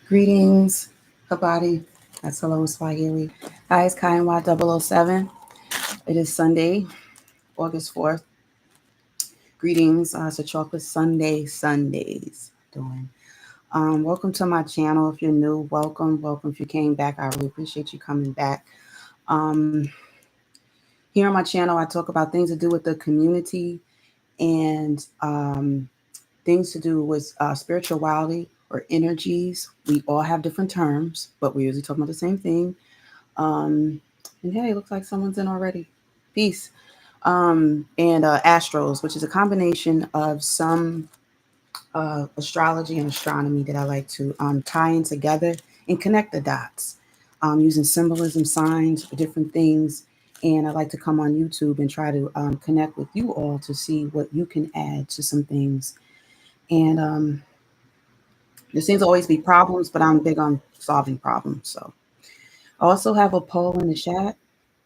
Greetings, Habadi. That's hello in Swahili. Hi, it's KNY007. It is Sunday, August 4th. Greetings. It's a chocolate Sunday Sundays doing. Welcome to my channel. If you're new, welcome. Welcome if you came back. I really appreciate you coming back. Um, Here on my channel, I talk about things to do with the community and things to do with spirituality or energies. We all have different terms, but we're usually talking about the same thing. Um, and hey, it looks like someone's in already. Peace. And astros, which is a combination of some astrology and astronomy that I like to tie in together and connect the dots using symbolism, signs, different things. And I like to come on YouTube and try to connect with you all to see what you can add to some things. And there seems to always be problems, but I'm big on solving problems. So I also have a poll in the chat.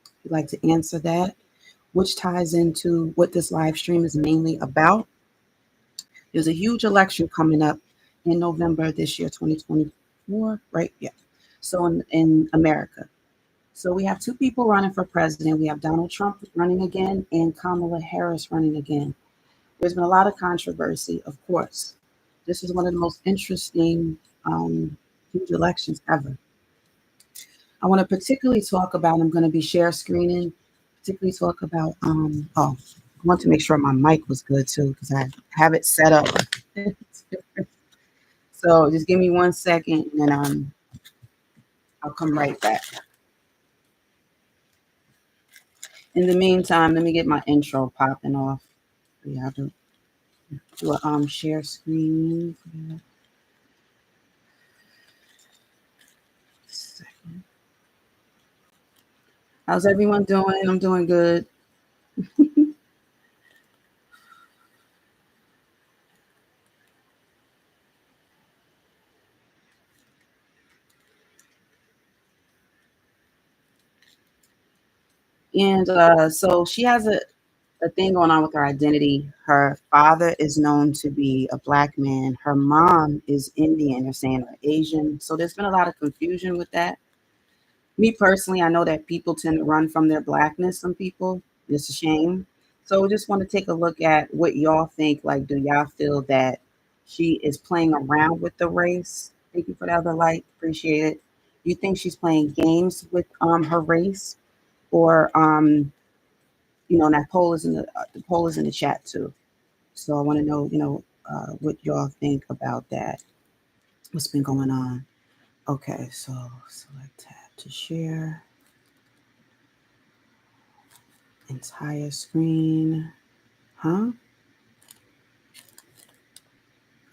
If you'd like to answer that, which ties into what this live stream is mainly about. There's a huge election coming up in November this year, 2024, right? Yeah. So in America. So we have two people running for president. We have Donald Trump running again and Kamala Harris running again. There's been a lot of controversy, of course. This is one of the most interesting huge elections ever. I want to particularly talk about, I'm going to be share screening, particularly talk about, I want to make sure my mic was good too, because I have it set up. So just give me 1 second and I'll come right back. In the meantime, let me get my intro popping off. Yeah, I'll do a share screen. Second. How's everyone doing? I'm doing good. And so she has a thing going on with her identity. Her father is known to be a black man. Her mom is Indian. They're saying or Asian. So there's been a lot of confusion with that. Me personally, I know that people tend to run from their blackness. Some people, it's a shame. So we just want to take a look at what y'all think. Like, do y'all feel that she is playing around with the race? Thank you for the other light. Appreciate it. You think she's playing games with her race, or and that poll is in the poll is in the chat too. So I want to know, what y'all think about that. What's been going on? Okay, so select tab to share entire screen. Huh?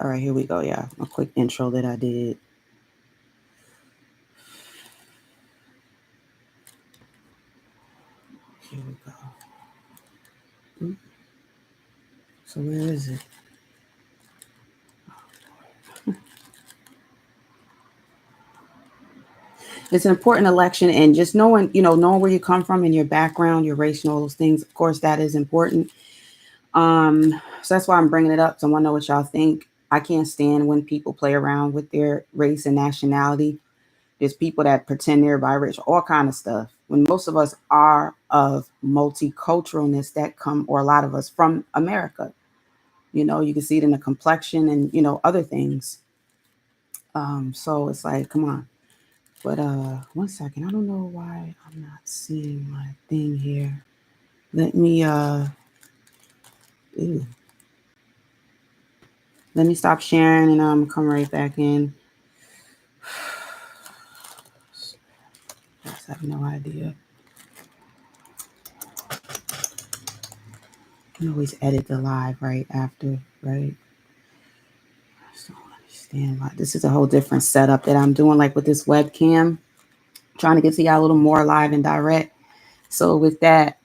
All right, here we go. Yeah, a quick intro that I did. Here we go. So where is it? It's an important election, and just knowing where you come from and your background, your race, and all those things. Of course, that is important. So that's why I'm bringing it up. So I want to know what y'all think. I can't stand when people play around with their race and nationality. There's people that pretend they're biracial, all kind of stuff. When most of us are of multiculturalness that come, or a lot of us from America. You can see it in the complexion and other things. So it's like, come on. But 1 second, I don't know why I'm not seeing my thing here. Let me ew. Let me stop sharing and come right back in. I have no idea. You can always edit the live right after, right? I just don't understand why. This is a whole different setup that I'm doing, like with this webcam, trying to get to y'all a little more live and direct. So with that,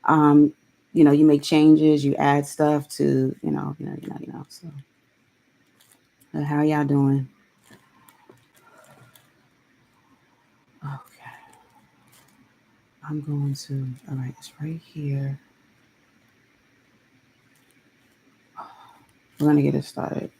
you make changes, you add stuff to, So how y'all doing? Okay. I'm going to, all right, it's right here. We're going to get it started.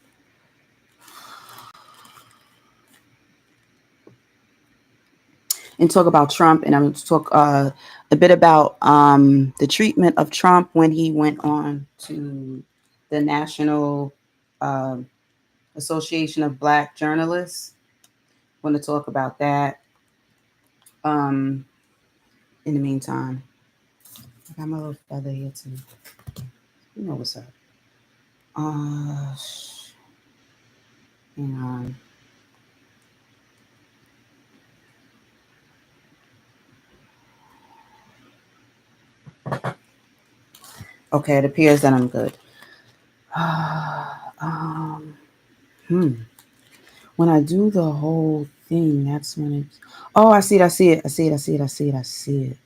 And talk about Trump, and I'm going to talk a bit about the treatment of Trump when he went on to the National uh, Association of Black Journalists. I want to talk about that. Um, in the meantime, I got my little feather here too. You know what's up. Hang on. Okay, it appears that I'm good. um, When I do the whole thing, that's when it's. Oh, I see it. I see it. I see it. I see it. I see it. I see it.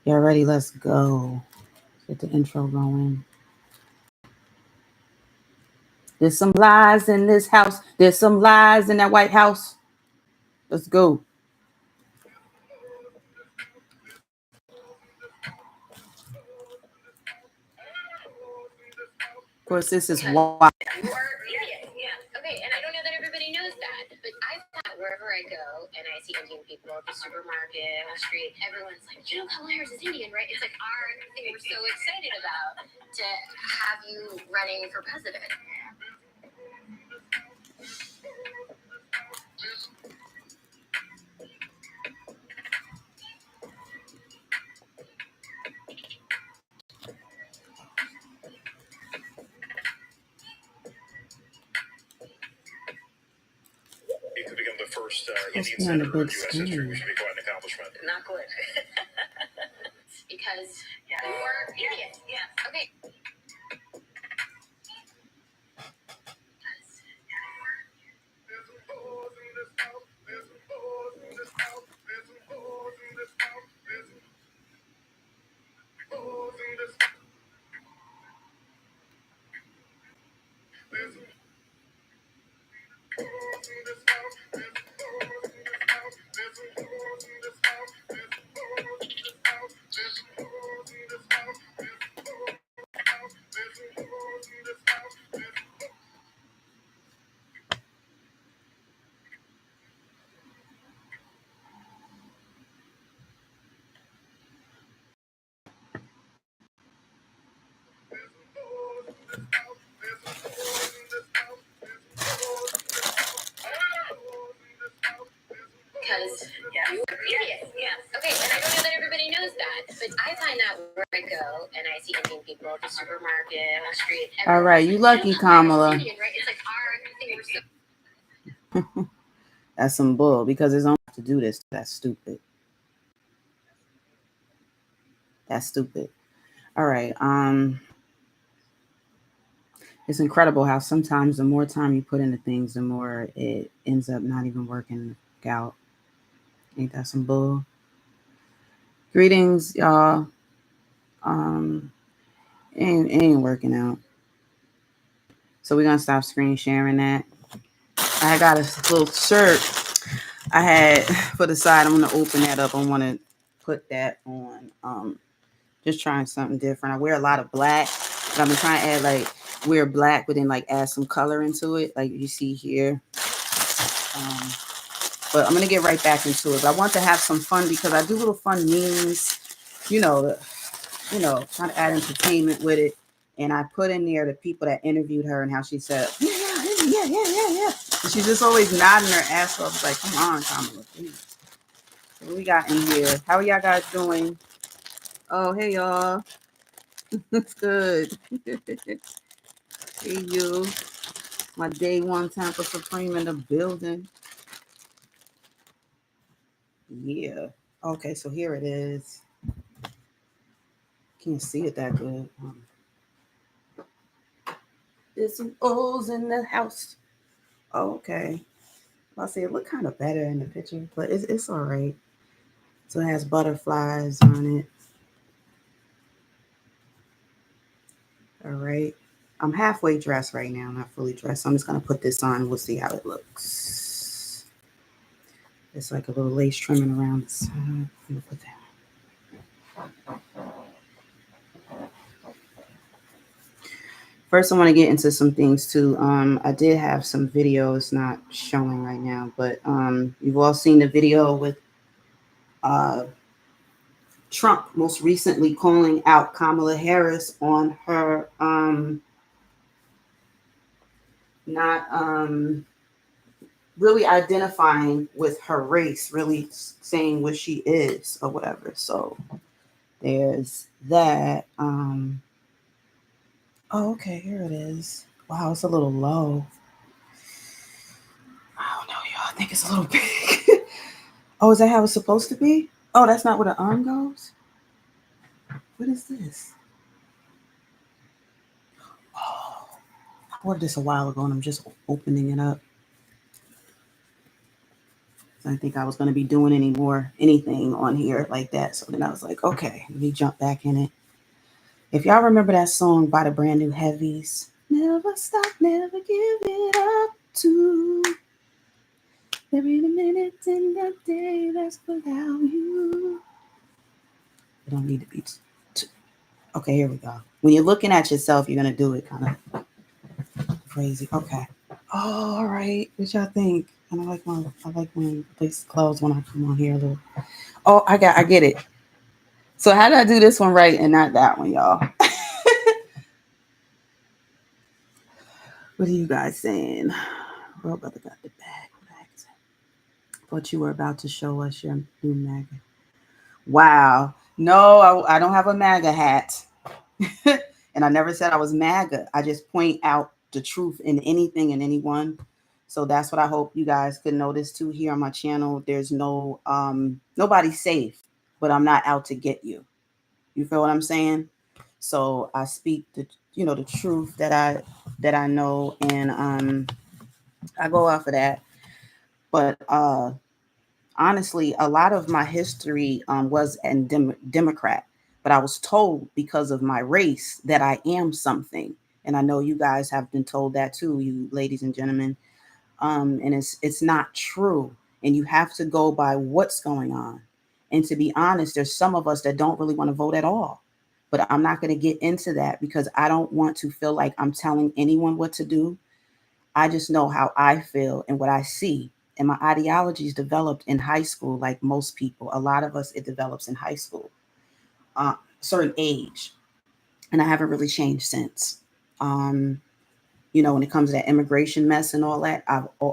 Y'all ready? Let's go. Get the intro going. There's some lies in this house. There's some lies in that White House. Let's go. Of course, this is why. You are Indian. Yeah. Okay, and I don't know that everybody knows that, but I thought wherever I go and I see Indian people at the supermarket, on the street, everyone's like, Kamala Harris is Indian, right? It's like our thing we're so excited about to have you running for president. It could become the first Indian senator in U.S. history, which would be quite an accomplishment. Not good. Because you are Indian. Yeah. Okay. Because you are Indian. Yeah. Okay, and I don't know that everybody knows that, but I find that where I go and I see Indian people at the supermarket, on the street. All right, you lucky, Kamala. Indian, right? It's like our thing we're so. That's some bull because it's on to do this. That's stupid. That's stupid. All right. It's incredible how sometimes the more time you put into things, the more it ends up not even working out. Ain't that some bull? Greetings, y'all. Ain't working out. So we're gonna stop screen sharing that. I got a little shirt I had for the side. I'm gonna open that up. I want to put that on. Just trying something different. I wear a lot of black, but I've been trying to add wear black, but then add some color into it, like you see here. But I'm gonna get right back into it. But I want to have some fun because I do little fun memes, trying to add entertainment with it. And I put in there the people that interviewed her and how she said, yeah. And she's just always nodding her ass off. Like, come on, Kamala, please. What we got in here? How are y'all guys doing? Oh, hey, y'all. It's good. Hey, you. My day one Tampa Supreme in the building. Yeah. Okay, so here it is. Can't see it that good. There's some O's in the house. Okay. I'll say it look kind of better in the picture, but it's all right. So it has butterflies on it. All right. I'm halfway dressed right now, not fully dressed. So I'm just going to put this on. We'll see how it looks. It's like a little lace trimming around the side. I'm going to put that. First, I want to get into some things too. I did have some videos not showing right now, but you've all seen the video with uh, Trump most recently calling out Kamala Harris on her not really identifying with her race, really saying what she is or whatever. So there's that. Oh, okay, here it is. Wow, it's a little low. I don't know, y'all. I think it's a little big. Oh, is that how it's supposed to be? Oh, that's not where the arm goes? What is this? Oh, I ordered this a while ago and I'm just opening it up. I didn't think I was going to be doing anything on here like that. So then I was like, okay, let me jump back in it. If y'all remember that song by the Brand New Heavies, never stop, never give it up to every minute in the day that's without you. It don't need to be. Okay, here we go. When you're looking at yourself, you're going to do it kind of crazy. Okay. Oh, all right. What y'all think? And I like when places close when I come on here a little. Oh, I get it. So how did I do this one right and not that one, y'all? What are you guys saying? Real brother got the bag. Thought you were about to show us your new MAGA. Wow. No, I don't have a MAGA hat. And I never said I was MAGA. I just point out the truth in anything and anyone. So that's what I hope you guys could notice too here on my channel. There's no nobody's safe, but I'm not out to get you. You feel what I'm saying? So I speak the truth that I know, and I go off of that. But honestly, a lot of my history was in Democrat, but I was told because of my race that I am something, and I know you guys have been told that too, you ladies and gentlemen. And it's not true, and you have to go by what's going on. And to be honest, there's some of us that don't really want to vote at all. But I'm not going to get into that because I don't want to feel like I'm telling anyone what to do. I just know how I feel and what I see. And my ideology is developed in high school, like most people. A lot of us, it develops in high school, certain age. And I haven't really changed since. Um, when it comes to that immigration mess and all that,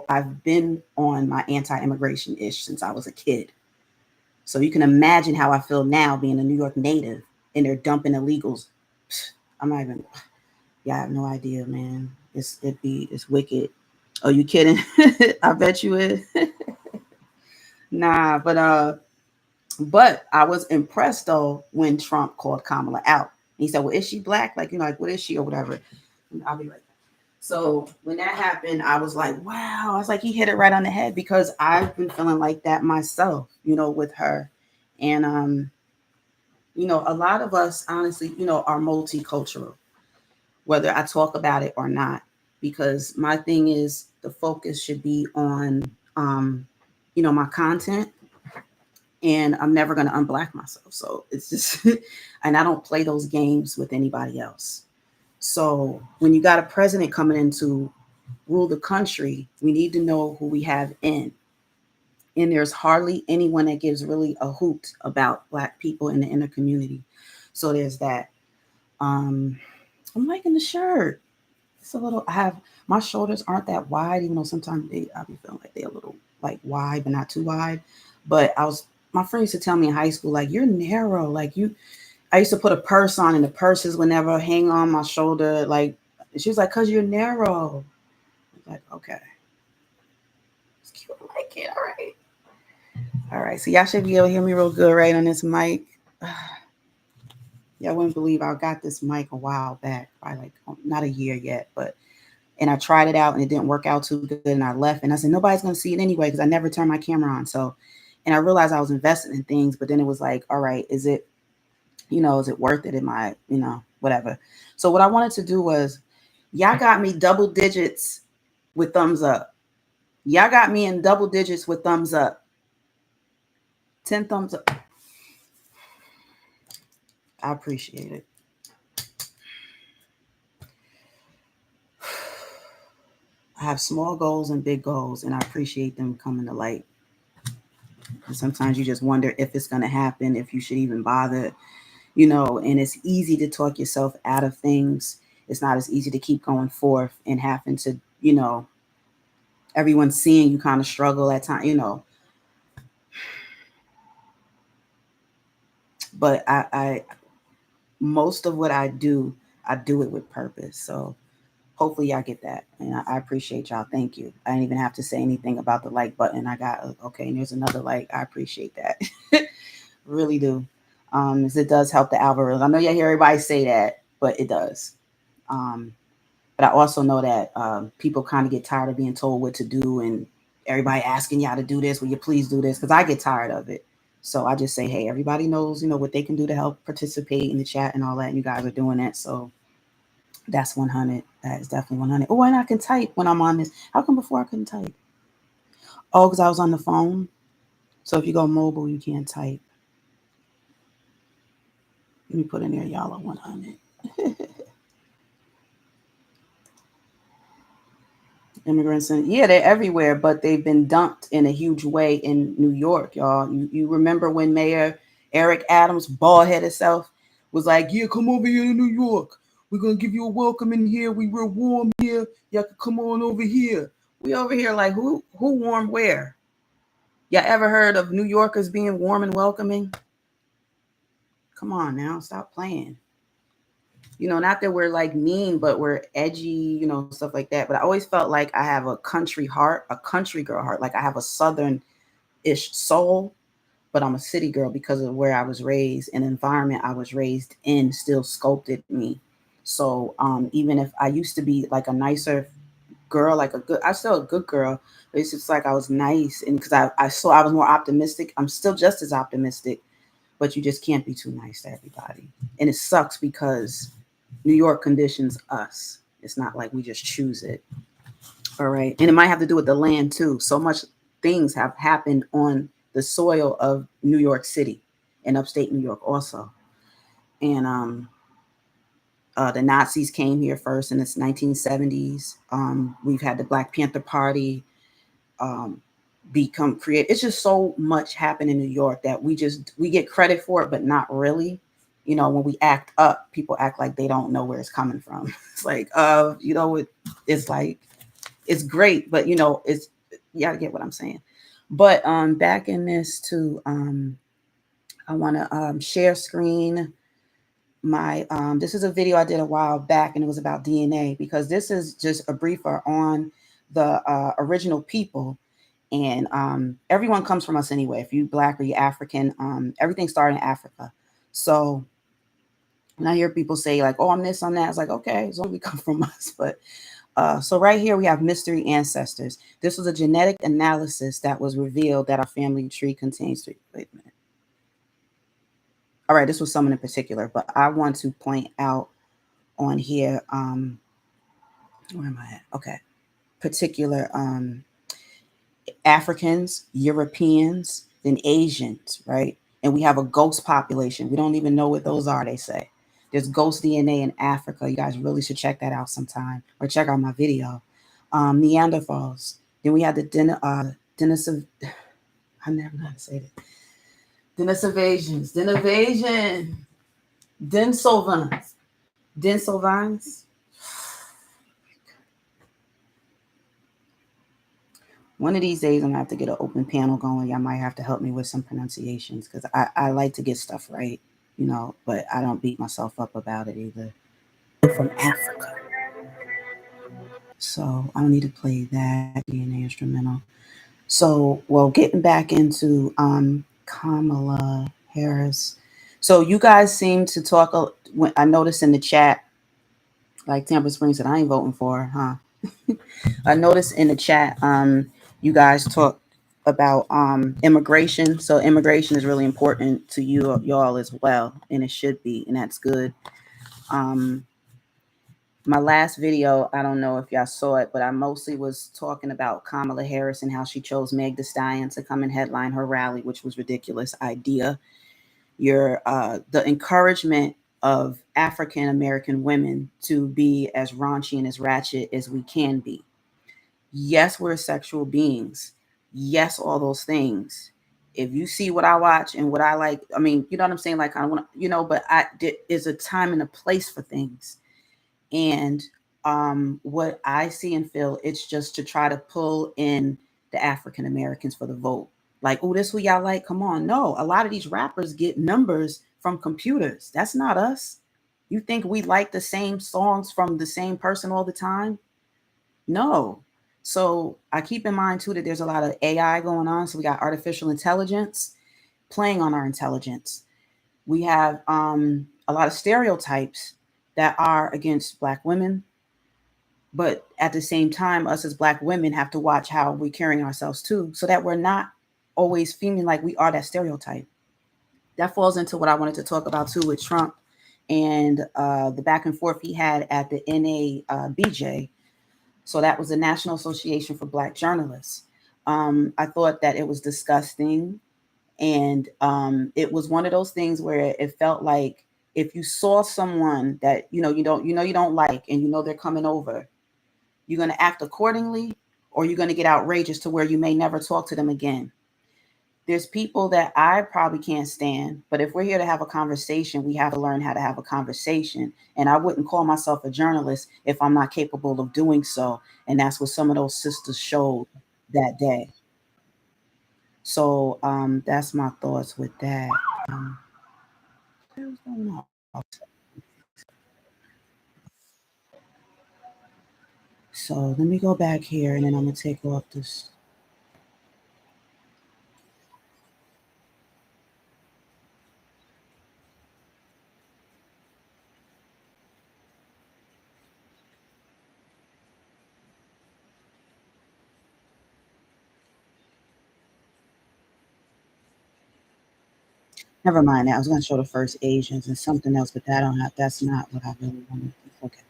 I've been on my anti-immigration ish since I was a kid. So you can imagine how I feel now being a New York native and they're dumping illegals. I'm not even. Yeah, I have no idea, man. It's wicked. Are you kidding? I bet you is. Nah, but I was impressed though when Trump called Kamala out. He said, "Well, is she black? Like, like what is she or whatever?" And I'll be right back. So when that happened, I was like, "Wow!" I was like, he hit it right on the head because I've been feeling like that myself, with her, and a lot of us, honestly, are multicultural, whether I talk about it or not, because my thing is the focus should be on, my content, and I'm never going to unblack myself. So it's just, and I don't play those games with anybody else. So when you got a president coming in to rule the country, we need to know who we have in. And there's hardly anyone that gives really a hoot about Black people in the inner community. So there's that. I'm liking the shirt. It's a little. My shoulders aren't that wide, even though sometimes I'll be feeling like they're a little like wide, but not too wide. But my friend used to tell me in high school, like, you're narrow. Like I used to put a purse on, and the purses would never hang on my shoulder. Like, she was like, "Cause you're narrow." I was like, okay, it's cute. I like it. All right. All right. So y'all should be able to hear me real good, right, on this mic. Y'all wouldn't believe I got this mic a while back, probably like not a year yet, and I tried it out and it didn't work out too good, and I left, and I said nobody's gonna see it anyway because I never turned my camera on. So, and I realized I was investing in things, but then it was like, all right, is it worth it? Am I, whatever. So what I wanted to do was, y'all got me double digits with thumbs up. Y'all got me in double digits with thumbs up. 10 thumbs up. I appreciate it. have small goals and big goals, and I appreciate them coming to light. And sometimes you just wonder if it's going to happen, if you should even bother, and it's easy to talk yourself out of things. It's not as easy to keep going forth and having to, everyone seeing you kind of struggle at times. But I most of what I do it with purpose. So hopefully y'all get that. And I appreciate y'all. Thank you. I didn't even have to say anything about the like button. I got, okay, and there's another like. I appreciate that. Really do. It does help the algorithm. I know y'all hear everybody say that, but it does. But I also know that people kind of get tired of being told what to do and everybody asking y'all to do this. Will you please do this? Because I get tired of it. So I just say, hey, everybody knows, what they can do to help participate in the chat and all that. And you guys are doing that. So that's 100. That is definitely 100. Oh, and I can type when I'm on this. How come before I couldn't type? Oh, because I was on the phone. So if you go mobile, you can't type. Let me put in there, y'all are 100. Immigrants, and yeah, they're everywhere, but they've been dumped in a huge way in New York, y'all. You remember when Mayor Eric Adams, bald-headed self, was like, yeah, come over here to New York. We're going to give you a welcome in here. We real warm here. Y'all can come on over here. We over here like, who warm where? Y'all ever heard of New Yorkers being warm and welcoming? Come on now, stop playing. Not that we're like mean, but we're edgy, stuff like that. But I always felt like I have a country heart, a country girl heart. Like I have a southern-ish soul, but I'm a city girl because of where I was raised and environment I was raised in still sculpted me. So even if I used to be like a nicer girl, I'm still a good girl, but it's just like I was nice. And because I saw I was more optimistic, I'm still just as optimistic, but you just can't be too nice to everybody. And it sucks because New York conditions us. It's not like we just choose it. All right. And it might have to do with the land too. So much things have happened on the soil of New York City and upstate New York also. And the Nazis came here first in the 1970s. We've had the Black Panther Party become created. It's just so much happened in New York that we get credit for it, but not really. When we act up, people act like they don't know where it's coming from. It's like, it's like, it's great, but it's, you gotta get what I'm saying. But back in this too, I want to share screen my this is a video I did a while back, and it was about DNA, because this is just a briefer on the original people. And everyone comes from us anyway. If you Black or you African, everything started in Africa. So when I hear people say like, oh, I'm this, I'm that, it's like, okay, as long as we come from us. But so right here we have mystery ancestors. This was a genetic analysis that was revealed that our family tree contains three. Wait a minute. All right, this was someone in particular, but I want to point out on here, where am I at? Okay. Particular Africans, Europeans, then Asians, right? And we have a ghost population. We don't even know what those are, they say. There's ghost DNA in Africa. You guys really should check that out sometime, or check out my video. Neanderthals. Then we had the Denisovations. I'm never going to say that. Densovans. One of these days, I'm going to have to get an open panel going. Y'all might have to help me with some pronunciations, because I like to get stuff right, but I don't beat myself up about it either. From Africa. So I don't need to play that DNA instrumental. So, well, getting back into Kamala Harris. So you guys seem to talk, I noticed in the chat, like Tampa Springs said, I ain't voting for her, huh? I noticed in the chat, you guys talk about immigration. So immigration is really important to y'all as well, and it should be, and that's good. My last video, I don't know if y'all saw it, but I mostly was talking about Kamala Harris and how she chose Meg Thee Stallion to come and headline her rally, which was ridiculous idea. The encouragement of African American women to be as raunchy and as ratchet as we can be. Yes, we're sexual beings. Yes, all those things. If you see what I watch and what I like, I mean, you know what I'm saying? Like I want, but there's a time and a place for things. And what I see and feel, it's just to try to pull in the African Americans for the vote. Like, oh, this who y'all like? Come on. No, a lot of these rappers get numbers from computers. That's not us. You think we like the same songs from the same person all the time? No. So I keep in mind too that there's a lot of AI going on. So we got artificial intelligence playing on our intelligence. We have a lot of stereotypes that are against Black women, but at the same time, us as Black women have to watch how we're carrying ourselves too, so that we're not always feeling like we are that stereotype. That falls into what I wanted to talk about too with Trump and the back and forth he had at the NABJ. So that was the National Association for Black Journalists. I thought that it was disgusting, and it was one of those things where it felt like if you saw someone that you don't like, and they're coming over, you're going to act accordingly, or you're going to get outrageous to where you may never talk to them again. There's people that I probably can't stand, but if we're here to have a conversation, we have to learn how to have a conversation. And I wouldn't call myself a journalist if I'm not capable of doing so. And that's what some of those sisters showed that day. So that's my thoughts with that. Um, what's going on? So let me go back here, and then I'm gonna take off this. Never mind that. I was gonna show the first Asians and something else, but that I don't have. That's not what I really wanted. Okay.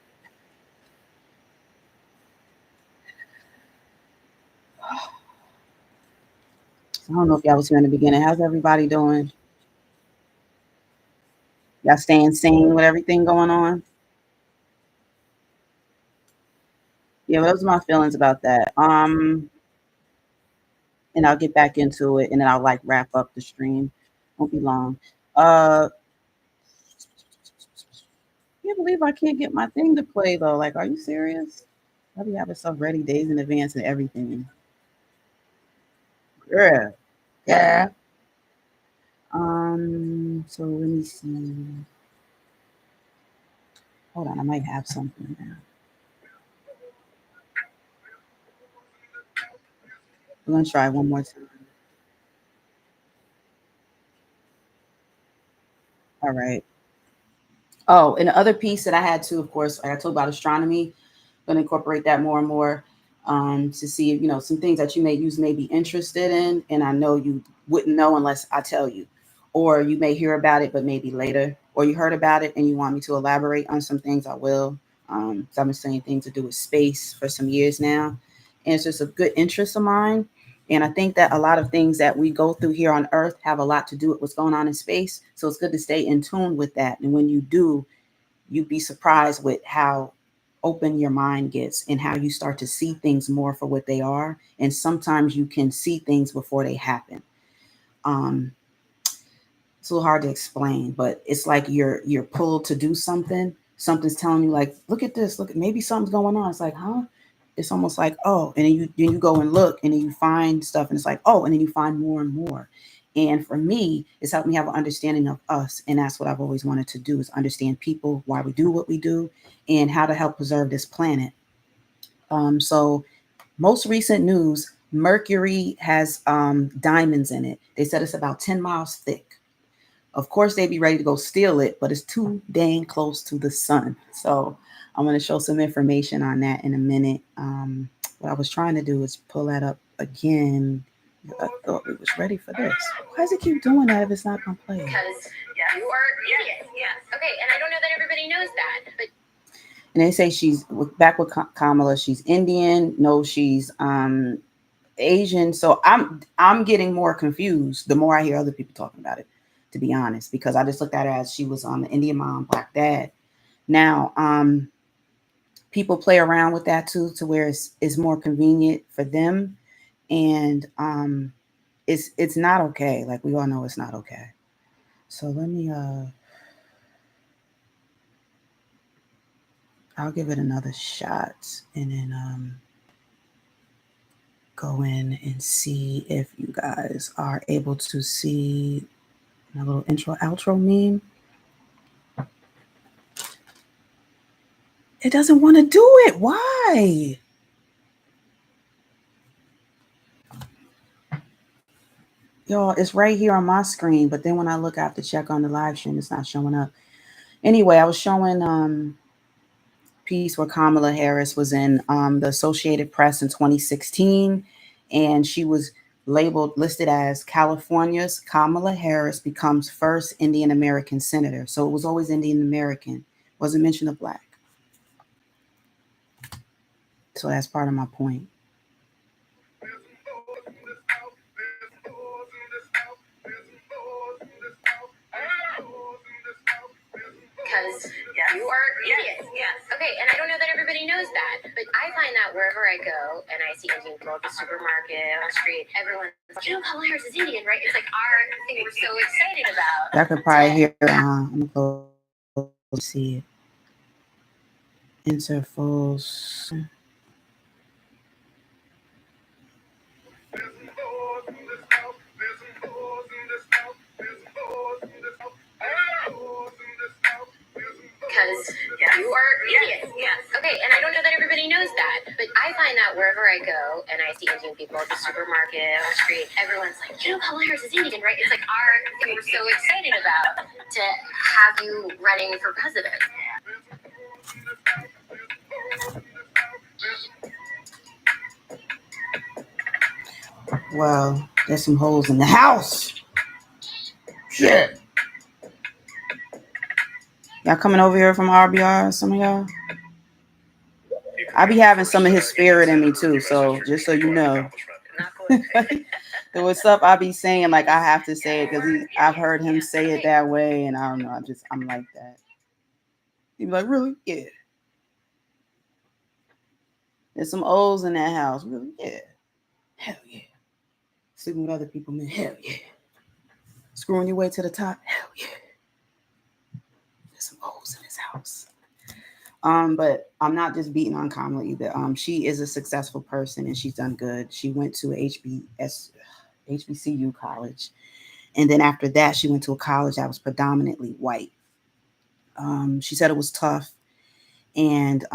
I don't know if y'all was here in the beginning. How's everybody doing? Y'all staying sane with everything going on? Yeah, those are my feelings about that. And I'll get back into it, and then I'll like wrap up the stream. Won't be long. Uh, can't believe I can't get my thing to play though. Like, are you serious? I'll be having stuff ready days in advance and everything. Yeah, yeah. So let me see. Hold on, I might have something now. I'm gonna try one more time. All right. Oh, and the other piece that I had to, of course, like I told about astronomy, going to incorporate that more and more to see if, some things that you may be interested in. And I know you wouldn't know unless I tell you, or you may hear about it, but maybe later, or you heard about it and you want me to elaborate on some things, I will. So I've been studying things to do with space for some years now. And it's just a good interest of mine. And I think that a lot of things that we go through here on Earth have a lot to do with what's going on in space. So it's good to stay in tune with that. And when you do, you'd be surprised with how open your mind gets and how you start to see things more for what they are. And sometimes you can see things before they happen. Um, it's a little hard to explain, but it's like you're pulled to do something. Something's telling you like, look at this, look, maybe something's going on. It's like, huh? It's almost like, oh, and then you go and look, and then you find stuff, and it's like, oh, and then you find more and more. And for me, it's helped me have an understanding of us, and that's what I've always wanted to do, is understand people, why we do what we do, and how to help preserve this planet. So most recent news, Mercury has diamonds in it. They said it's about 10 miles thick. Of course, they'd be ready to go steal it, but it's too dang close to the sun. So I'm going to show some information on that in a minute. What I was trying to do is pull that up again. I thought we was ready for this. Why does it keep doing that if it's not going to play? Because you are Indian. Yes. Okay, and I don't know that everybody knows that, but. And they say she's back with Kamala. She's Indian. No, she's Asian. So I'm getting more confused the more I hear other people talking about it, to be honest, because I just looked at her as she was on the Indian mom, black dad. Now, people play around with that too, to where it's more convenient for them, and it's not okay. Like we all know, it's not okay. So let me I'll give it another shot, and then go in and see if you guys are able to see my little intro outro meme. It doesn't want to do it. Why? Y'all, it's right here on my screen, but then when I look, I have to check on the live stream. It's not showing up. Anyway, I was showing piece where Kamala Harris was in the Associated Press in 2016, and she was listed as California's Kamala Harris becomes first Indian American senator. So it was always Indian American, wasn't mentioned of black. So that's part of my point. Because you are Indian. Yes. Okay, and I don't know that everybody knows that, but I find that wherever I go and I see Indian people at the supermarket, on the street, everyone's like, Kamala Harris is Indian, right? It's like our thing we're so excited about. I could probably hear, I'm going to see it. Insert false. Because you are Indian. Yes. Okay, and I don't know that everybody knows that, but I find that wherever I go and I see Indian people at the supermarket, on the street, everyone's like, Kamala Harris is Indian, right? It's like our thing we're so excited about to have you running for president. Well, there's some holes in the house. Shit. Y'all coming over here from RBR, some of y'all? I be having some of his spirit in me too, so just so you know. So what's up? I be saying like I have to say it because I've heard him say it that way, and I don't know. I'm like that. He be like, really? Yeah. There's some O's in that house. Really? Yeah. Hell yeah. Sleeping with other people, man. Hell yeah. Screwing your way to the top. Hell yeah. There's some O's in his house. But I'm not just beating on Kamala either. She is a successful person and she's done good. She went to HBCU college, and then after that, she went to a college that was predominantly white. She said it was tough, and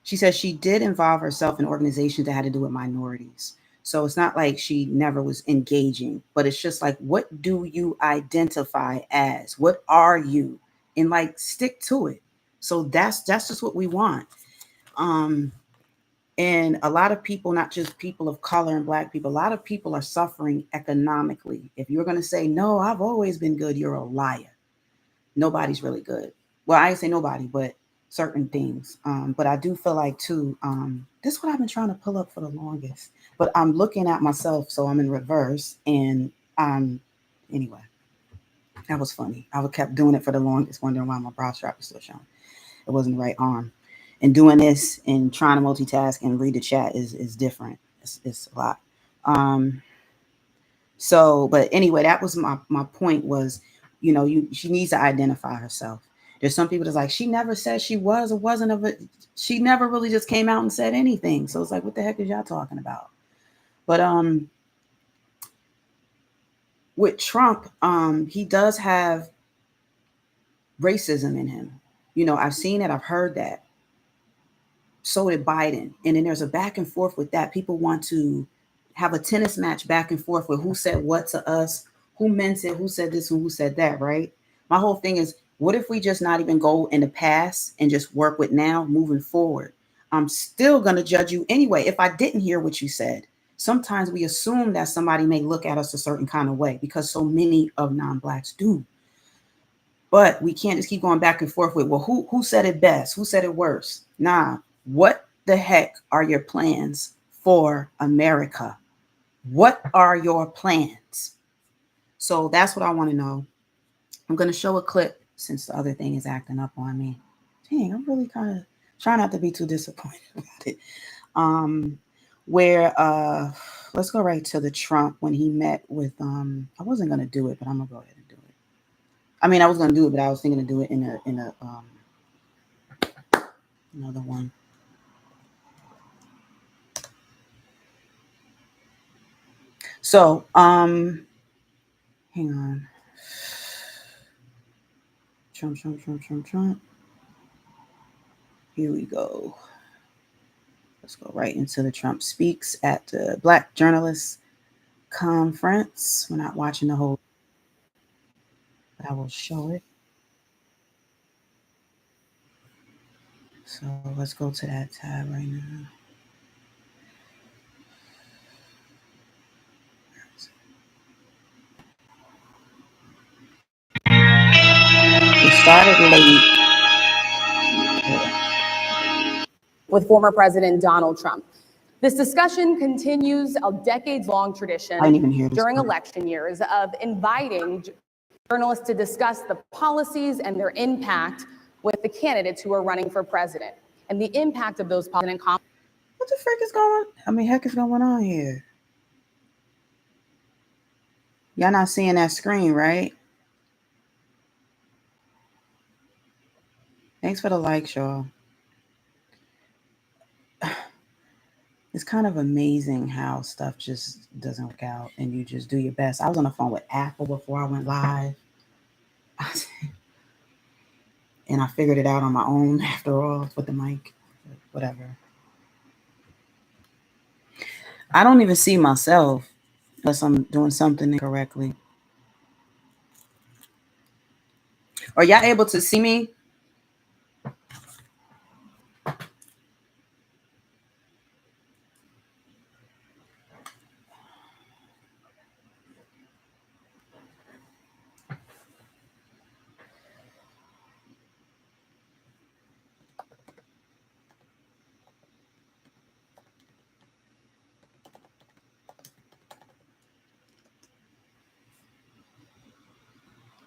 she said she did involve herself in organizations that had to do with minorities. So it's not like she never was engaging, but it's just like, what do you identify as? What are you? And like, stick to it. So that's just what we want. And a lot of people, not just people of color and black people, a lot of people are suffering economically. If you're going to say, no, I've always been good, you're a liar. Nobody's really good. Well, I didn't say nobody, but certain things. But I do feel like too, this is what I've been trying to pull up for the longest, but I'm looking at myself. So I'm in reverse, and anyway, that was funny. I kept doing it for the longest, wondering why my bra strap was still showing. It wasn't the right arm. And doing this and trying to multitask and read the chat is different. It's a lot. So, but anyway, that was my point was, she needs to identify herself. There's some people that's like, she never said she was or wasn't of it. She never really just came out and said anything. So it's like, what the heck is y'all talking about? But with Trump, he does have racism in him. I've seen it. I've heard that. So did Biden. And then there's a back and forth with that. People want to have a tennis match back and forth with who said what to us, who meant it, who said this, and who said that, right? My whole thing is, what if we just not even go in the past and just work with now moving forward? I'm still going to judge you anyway if I didn't hear what you said. Sometimes we assume that somebody may look at us a certain kind of way because so many of non-blacks do. But we can't just keep going back and forth with, well, who said it best? Who said it worse? Nah. What the heck are your plans for America? What are your plans? So that's what I want to know. I'm going to show a clip since the other thing is acting up on me. Dang, I'm really kind of Try not to be too disappointed about it. Where let's go right to the Trump when he met with I wasn't gonna do it, but I'm gonna go ahead and do it. I mean, I was gonna do it, but I was thinking to do it in a another one. So hang on. Trump. Here we go. Let's go right into the Trump speaks at the Black Journalists Conference. We're not watching the whole, but I will show it. So let's go to that tab right now. It started late. With former President Donald Trump. This discussion continues a decades-long tradition during election years of inviting journalists to discuss the policies and their impact with the candidates who are running for president and the impact of those policies. What the frick is going on? I mean, heck is going on here? Y'all not seeing that screen, right? Thanks for the likes, y'all. It's kind of amazing how stuff just doesn't work out and you just do your best. I was on the phone with Apple before I went live. And I figured it out on my own after all with the mic. Whatever. I don't even see myself unless I'm doing something incorrectly. Are y'all able to see me?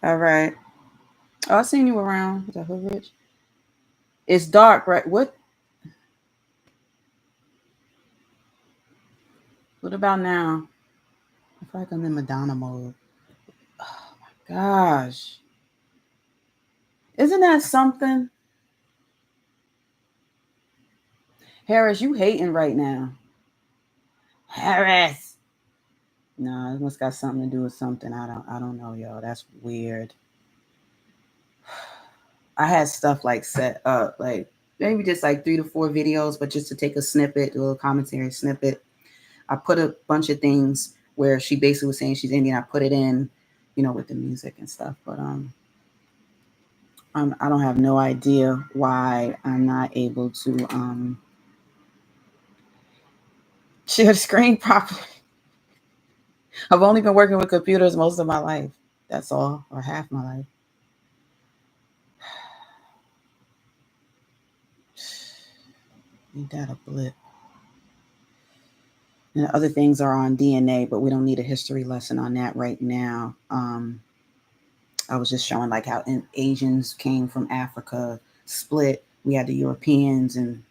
All right. Oh, I seen you around. Is that Hood Rich? It's dark, right? What about now? I feel like I'm in Madonna mode. Oh my gosh. Isn't that something? Harris, you hating right now. Harris. No, it must got something to do with something. I don't know, y'all. That's weird. I had stuff like set up, like maybe just like 3 to 4 videos, but just to take a snippet, a little commentary snippet. I put a bunch of things where she basically was saying she's Indian. I put it in, with the music and stuff. But I don't have no idea why I'm not able to share the screen properly. I've only been working with computers most of my life. That's all, or half my life. Ain't that a blip? And other things are on DNA, but we don't need a history lesson on that right now. I was just showing like how Asians came from Africa, split. We had the Europeans, and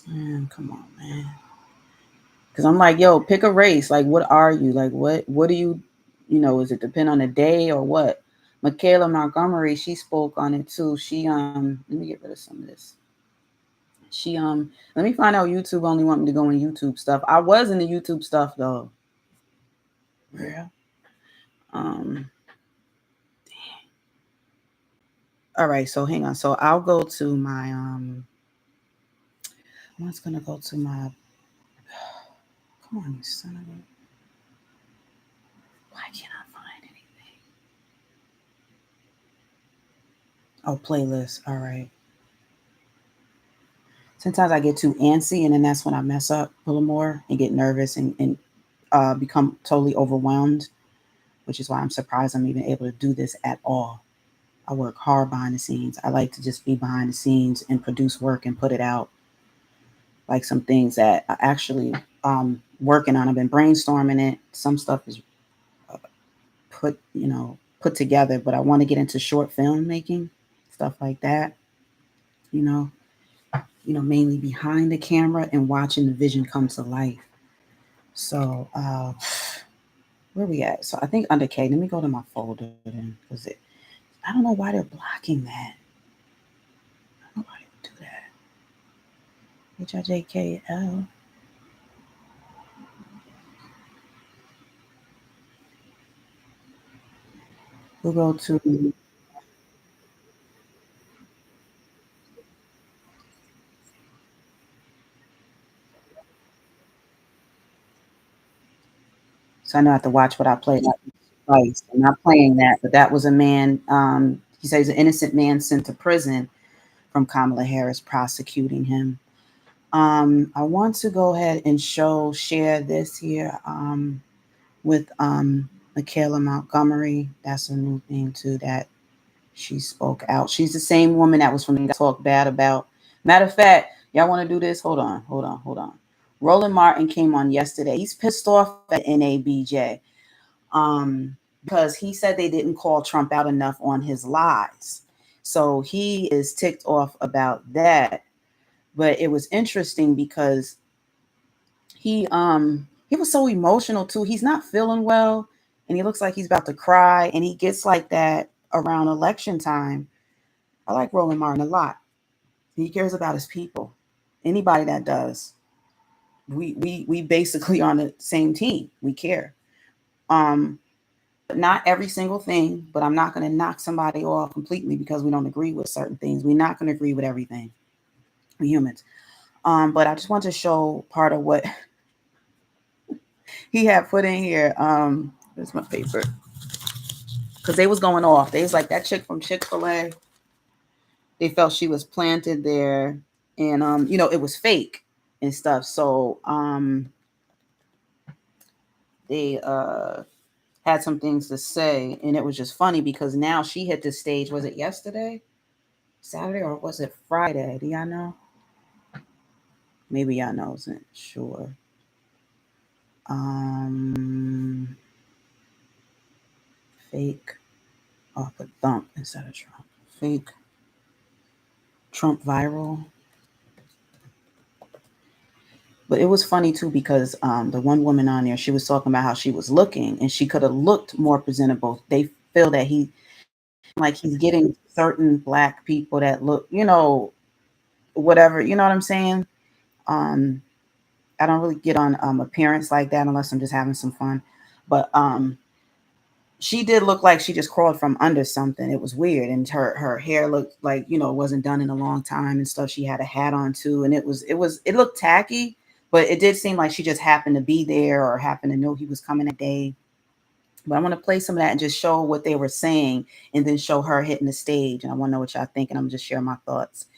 man, come on, man. Because I'm like, yo, pick a race. Like, what are you? Like, what do you, is it depend on the day or what? Michaela Montgomery, she spoke on it too. She, let me get rid of some of this. She, let me find out YouTube only want me to go in YouTube stuff. I was in the YouTube stuff though. Yeah. All right, so hang on. So I'll go to my I'm just gonna go to my come on, you son of a why can't I find anything? Oh, playlist. All right. Sometimes I get too antsy and then that's when I mess up a little more and get nervous and become totally overwhelmed, which is why I'm surprised I'm even able to do this at all. I work hard behind the scenes. I like to just be behind the scenes and produce work and put it out. Like some things that I actually working on. I've been brainstorming it. Some stuff is put together, but I want to get into short film making, stuff like that. mainly behind the camera and watching the vision come to life. So, where we at? So I think under K. Let me go to my folder then, because I don't know why they're blocking that. I don't know why they would do that. HIJKL. We'll go to. So I know I have to watch what I play. Twice. I'm not playing that, but that was a man. He says an innocent man sent to prison from Kamala Harris prosecuting him. I want to go ahead and share this here with Michaela Montgomery. That's a new thing too that she spoke out. She's the same woman that was from the talk bad about. Matter of fact, y'all want to do this? Hold on. Roland Martin came on yesterday. He's pissed off at NABJ because he said they didn't call Trump out enough on his lies. So he is ticked off about that. But it was interesting because he was so emotional too. He's not feeling well and he looks like he's about to cry, and he gets like that around election time. I like Roland Martin a lot. He cares about his people. Anybody that does. We basically on the same team. We care. Not every single thing, but I'm not going to knock somebody off completely because we don't agree with certain things. We're not going to agree with everything. We're humans. But I just want to show part of what he had put in here. There's my paper. Because they was going off. They was like, that chick from Chick-fil-A. They felt she was planted there. And, it was fake and stuff. So they had some things to say. And it was just funny because now she hit the stage. Was it yesterday? Saturday? Or was it Friday? Do y'all know? Maybe y'all know. Isn't sure. Fake. Oh, put thump instead of Trump. Fake. Trump viral. But it was funny too because the one woman on there, she was talking about how she was looking and she could have looked more presentable. They feel that he's getting certain black people that look, whatever, you know what I'm saying? I don't really get on appearance like that unless I'm just having some fun. But she did look like she just crawled from under something. It was weird. And her hair looked like, it wasn't done in a long time and stuff. She had a hat on too. And it looked tacky, but it did seem like she just happened to be there or happened to know he was coming a day. But I want to play some of that and just show what they were saying and then show her hitting the stage. And I want to know what y'all think. And I'm just share my thoughts.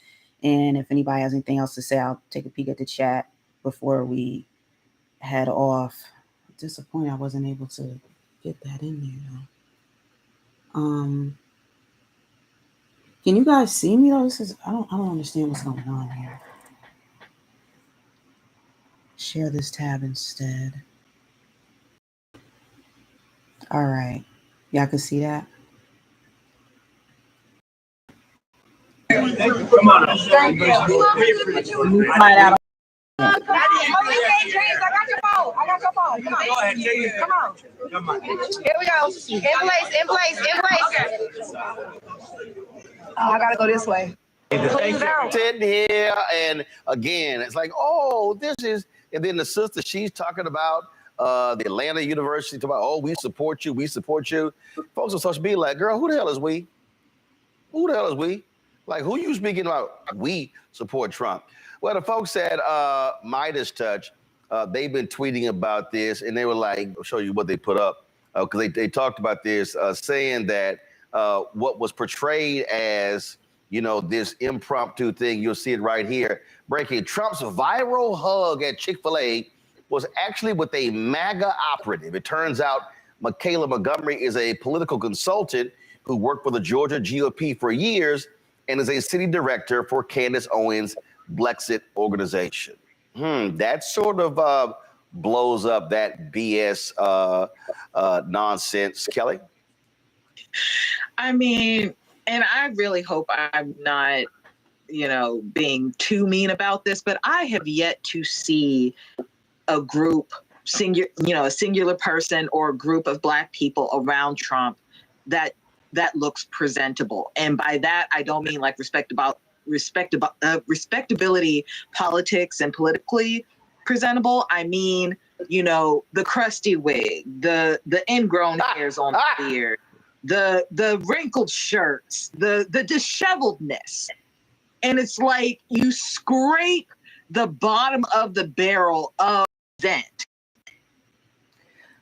And if anybody has anything else to say, I'll take a peek at the chat before we head off. I'm disappointed I wasn't able to get that in there though. Can you guys see me though? I don't understand what's going on here. Share this tab instead. All right. Y'all can see that? Come on. Thank you. Find out. I got your phone. Come on. Go ahead, Come on. Here we go. In place. Oh, I gotta go this way. Sitting here, and again, it's like, this is, and then the sister, she's talking about the Atlanta University, talking about, we support you. Folks on social media like, girl, who the hell is we? Like, who you speaking about? We support Trump. Well, the folks at Midas Touch, they've been tweeting about this, and they were like, I'll show you what they put up, because they talked about this, saying that what was portrayed as, this impromptu thing, you'll see it right here, breaking Trump's viral hug at Chick-fil-A was actually with a MAGA operative. It turns out Michaela Montgomery is a political consultant who worked for the Georgia GOP for years and is a city director for Candace Owens' Blexit organization. That sort of blows up that BS nonsense. Kelly? I mean, and I really hope I'm not being too mean about this, but I have yet to see a group, a singular person or a group of Black people around Trump that looks presentable. And by that, I don't mean like respectability, politics, and politically presentable. I mean, the crusty wig, the ingrown hairs on the beard, the wrinkled shirts, the disheveledness. And it's like you scrape the bottom of the barrel of that.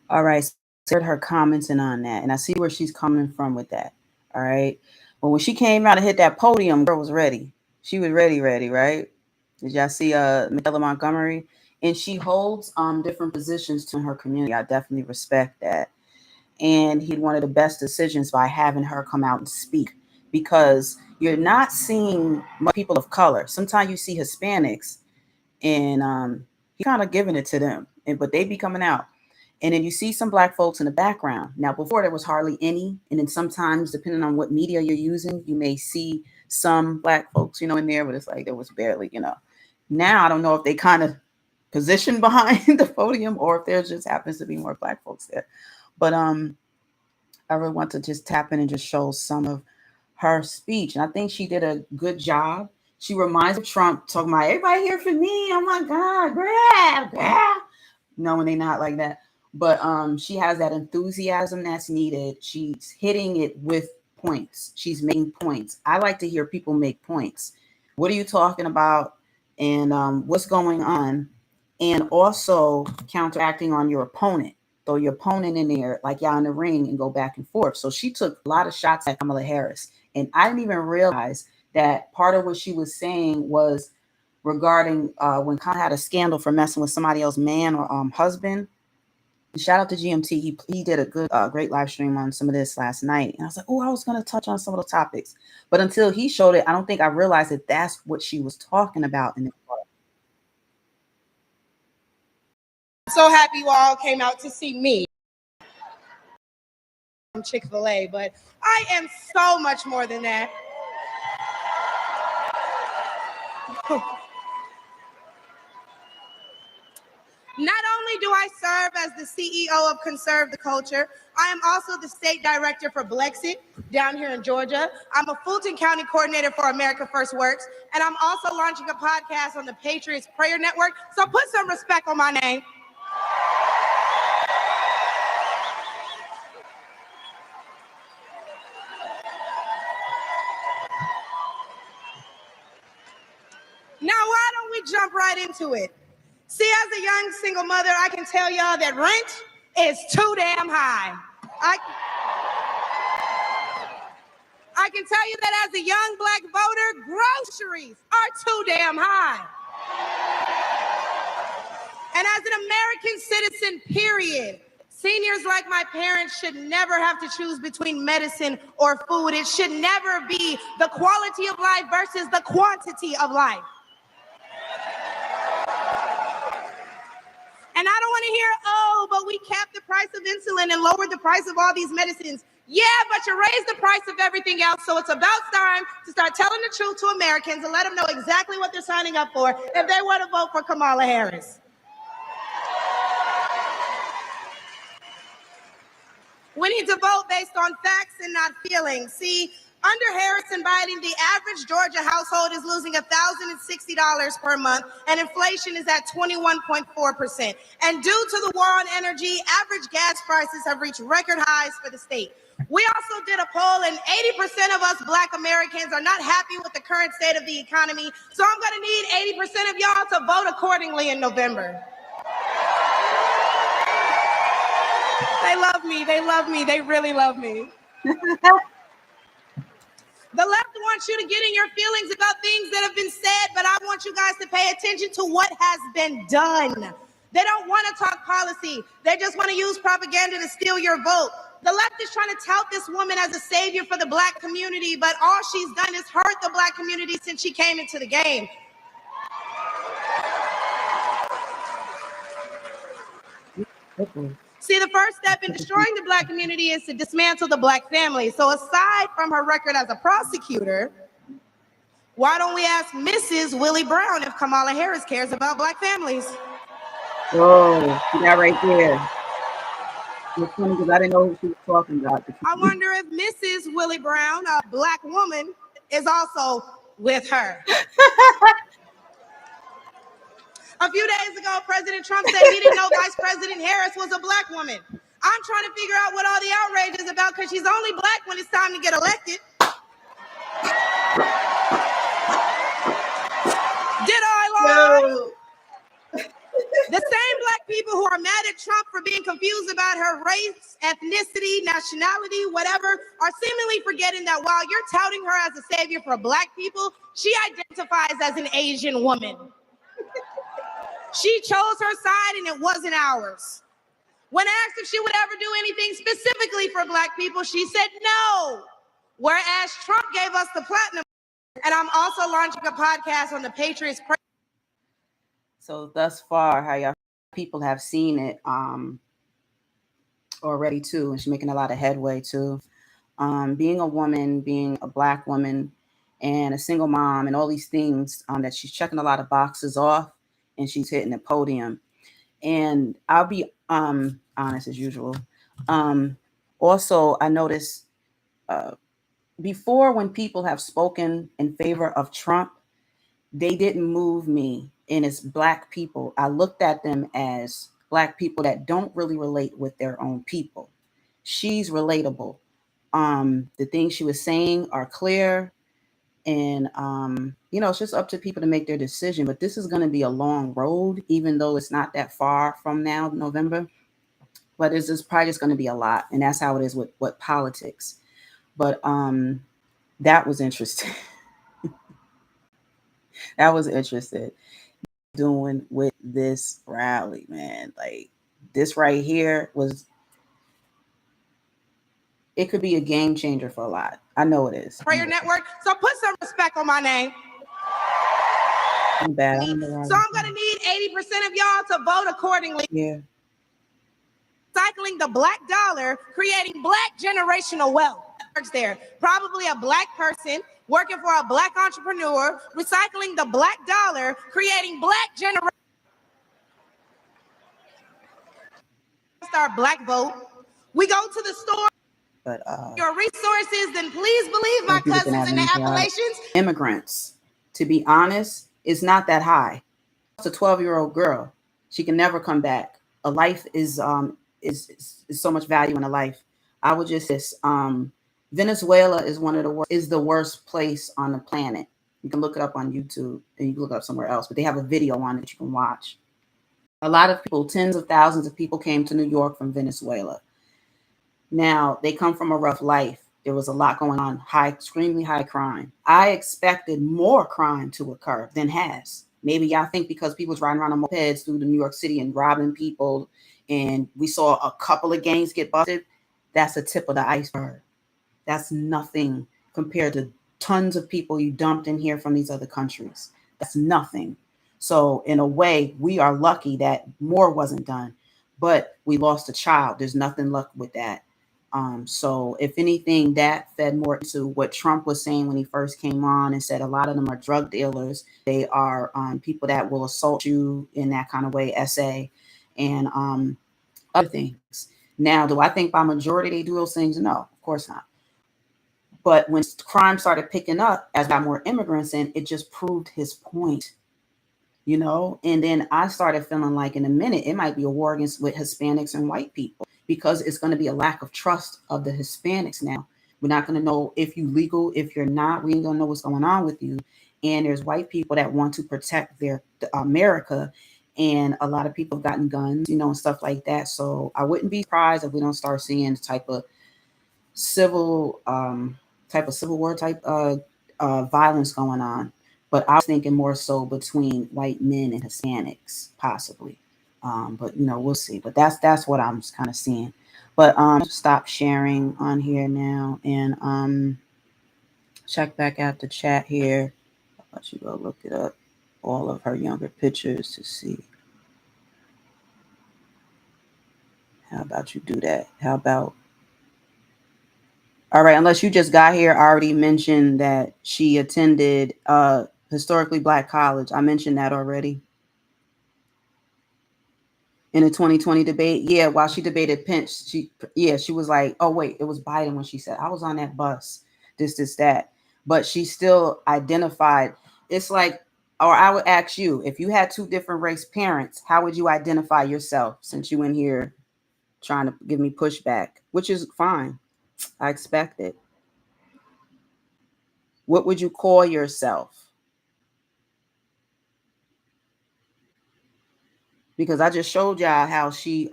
All right. So I heard her commenting on that, and I see where she's coming from with that. All right. But when she came out and hit that podium, girl was ready. She was ready, right? Did y'all see Michelle Montgomery? And she holds different positions to her community. I definitely respect that. And he had one of the best decisions by having her come out and speak, because you're not seeing much people of color. Sometimes you see Hispanics, and he kind of giving it to them, but they be coming out. And then you see some Black folks in the background. Now, before there was hardly any, and then sometimes, depending on what media you're using, you may see some Black folks, in there, but it's like there was barely, Now I don't know if they kind of position behind the podium or if there just happens to be more Black folks there. But I really want to just tap in and just show some of her speech. And I think she did a good job. She reminds of Trump talking about everybody here for me. Oh my God, grab. No, when they not like that. But she has that enthusiasm that's needed. She's hitting it with points. She's making points. I like to hear people make points. What are you talking about? And what's going on? And also counteracting on your opponent. Throw your opponent in there, like y'all in the ring, and go back and forth. So she took a lot of shots at Kamala Harris. And I didn't even realize that part of what she was saying was regarding when Kamala had a scandal for messing with somebody else's man or husband. Shout out to GMT. He did a good, great live stream on some of this last night. And I was like, oh, I was going to touch on some of the topics. But until he showed it, I don't think I realized that that's what she was talking about in the part. So happy you all came out to see me. I'm Chick-fil-A, but I am so much more than that. Not only do I serve as the CEO of Conserve the Culture, I am also the state director for Blexit down here in Georgia. I'm a Fulton County coordinator for America First Works, and I'm also launching a podcast on the Patriots Prayer Network. So put some respect on my name. Now, why don't we jump right into it? See, as a young single mother, I can tell y'all that rent is too damn high. I can tell you that as a young Black voter, groceries are too damn high. And as an American citizen, period, seniors like my parents should never have to choose between medicine or food. It should never be the quality of life versus the quantity of life. And I don't want to hear, oh, but we capped the price of insulin and lowered the price of all these medicines. Yeah, but you raised the price of everything else. So it's about time to start telling the truth to Americans and let them know exactly what they're signing up for if they want to vote for Kamala Harris. We need to vote based on facts and not feelings. See, under Harris and Biden, the average Georgia household is losing $1,060 per month, and inflation is at 21.4%. And due to the war on energy, average gas prices have reached record highs for the state. We also did a poll, and 80% of us Black Americans are not happy with the current state of the economy. So I'm going to need 80% of y'all to vote accordingly in November. They love me. They love me. They really love me. The left wants you to get in your feelings about things that have been said, but I want you guys to pay attention to what has been done. They don't want to talk policy. They just want to use propaganda to steal your vote. The left is trying to tout this woman as a savior for the Black community, but all she's done is hurt the Black community since she came into the game. See, the first step in destroying the Black community is to dismantle the Black family. So aside from her record as a prosecutor, Why don't we ask Mrs. Willie Brown if Kamala Harris cares about Black families? Oh, see that right there. It's funny because I didn't know who she was talking about. I wonder if Mrs. Willie Brown, a Black woman, is also with her. A few days ago, President Trump said he didn't know Vice President Harris was a Black woman. I'm trying to figure out what all the outrage is about because she's only Black when it's time to get elected. Did I lie? No. The same Black people who are mad at Trump for being confused about her race, ethnicity, nationality, whatever, are seemingly forgetting that while you're touting her as a savior for Black people, she identifies as an Asian woman. She chose her side and it wasn't ours. When asked if she would ever do anything specifically for Black people, she said no. Whereas Trump gave us the platinum, and I'm also launching a podcast on the Patriots. So thus far, how y'all people have seen it already too, and she's making a lot of headway too. Being a woman, being a Black woman, and a single mom, and all these things that she's checking a lot of boxes off, and she's hitting the podium. And I'll be honest as usual. Also, I noticed before when people have spoken in favor of Trump, they didn't move me. And it's Black people. I looked at them as Black people that don't really relate with their own people. She's relatable. The things she was saying are clear. And, it's just up to people to make their decision. But this is going to be a long road, even though it's not that far from now, November. But it's just probably just going to be a lot. And that's how it is with politics. But that was interesting. That was interesting. Doing with this rally, man. Like this right here it could be a game changer for a lot. I know it is. Prayer Network. So put some respect on my name. I'm bad. So I'm gonna need 80% of y'all to vote accordingly. Yeah. Recycling the Black dollar, creating Black generational wealth. There, probably a Black person working for a Black entrepreneur, recycling the Black dollar, creating Black generation. Our Black vote. We go to the store. But your resources, then please believe my cousins in the Appalachians. Immigrants, to be honest, is not that high. It's a 12-year-old girl. She can never come back. A life is so much value in a life. I would just Venezuela is the worst place on the planet. You can look it up on YouTube and you can look it up somewhere else, but they have a video on it that you can watch. A lot of people, tens of thousands of people came to New York from Venezuela. Now, they come from a rough life. There was a lot going on, extremely high crime. I expected more crime to occur than has. Maybe y'all think because people was riding around on mopeds through New York City and robbing people, and we saw a couple of gangs get busted, that's a tip of the iceberg. That's nothing compared to tons of people you dumped in here from these other countries. That's nothing. So in a way, we are lucky that more wasn't done, but we lost a child. There's nothing luck with that. So if anything, that fed more into what Trump was saying when he first came on and said a lot of them are drug dealers. They are people that will assault you in that kind of way, SA, and other things. Now, do I think by majority they do those things? No, of course not. But when crime started picking up, as got more immigrants in, it just proved his point. And then I started feeling like in a minute, it might be a war against with Hispanics and white people, because it's going to be a lack of trust of the Hispanics now. We're not going to know if you're legal, if you're not. We ain't going to know what's going on with you. And there's white people that want to protect their America. And a lot of people have gotten guns, and stuff like that. So I wouldn't be surprised if we don't start seeing the type of civil war type violence going on. But I was thinking more so between white men and Hispanics, possibly. But we'll see. But that's what I'm kind of seeing. But stop sharing on here now and check back out the chat here. I'll let you go look it up. All of her younger pictures to see. How about you do that? How about All right, unless you just got here, I already mentioned that she attended historically black college. I mentioned that already. In the 2020 debate, yeah, while she debated Pence, she was like, oh wait, it was Biden when she said, I was on that bus, this, that. But she still identified, it's like, or I would ask you, if you had two different race parents, how would you identify yourself, since you in here trying to give me pushback, which is fine. I expect it. What would you call yourself? Because I just showed y'all how she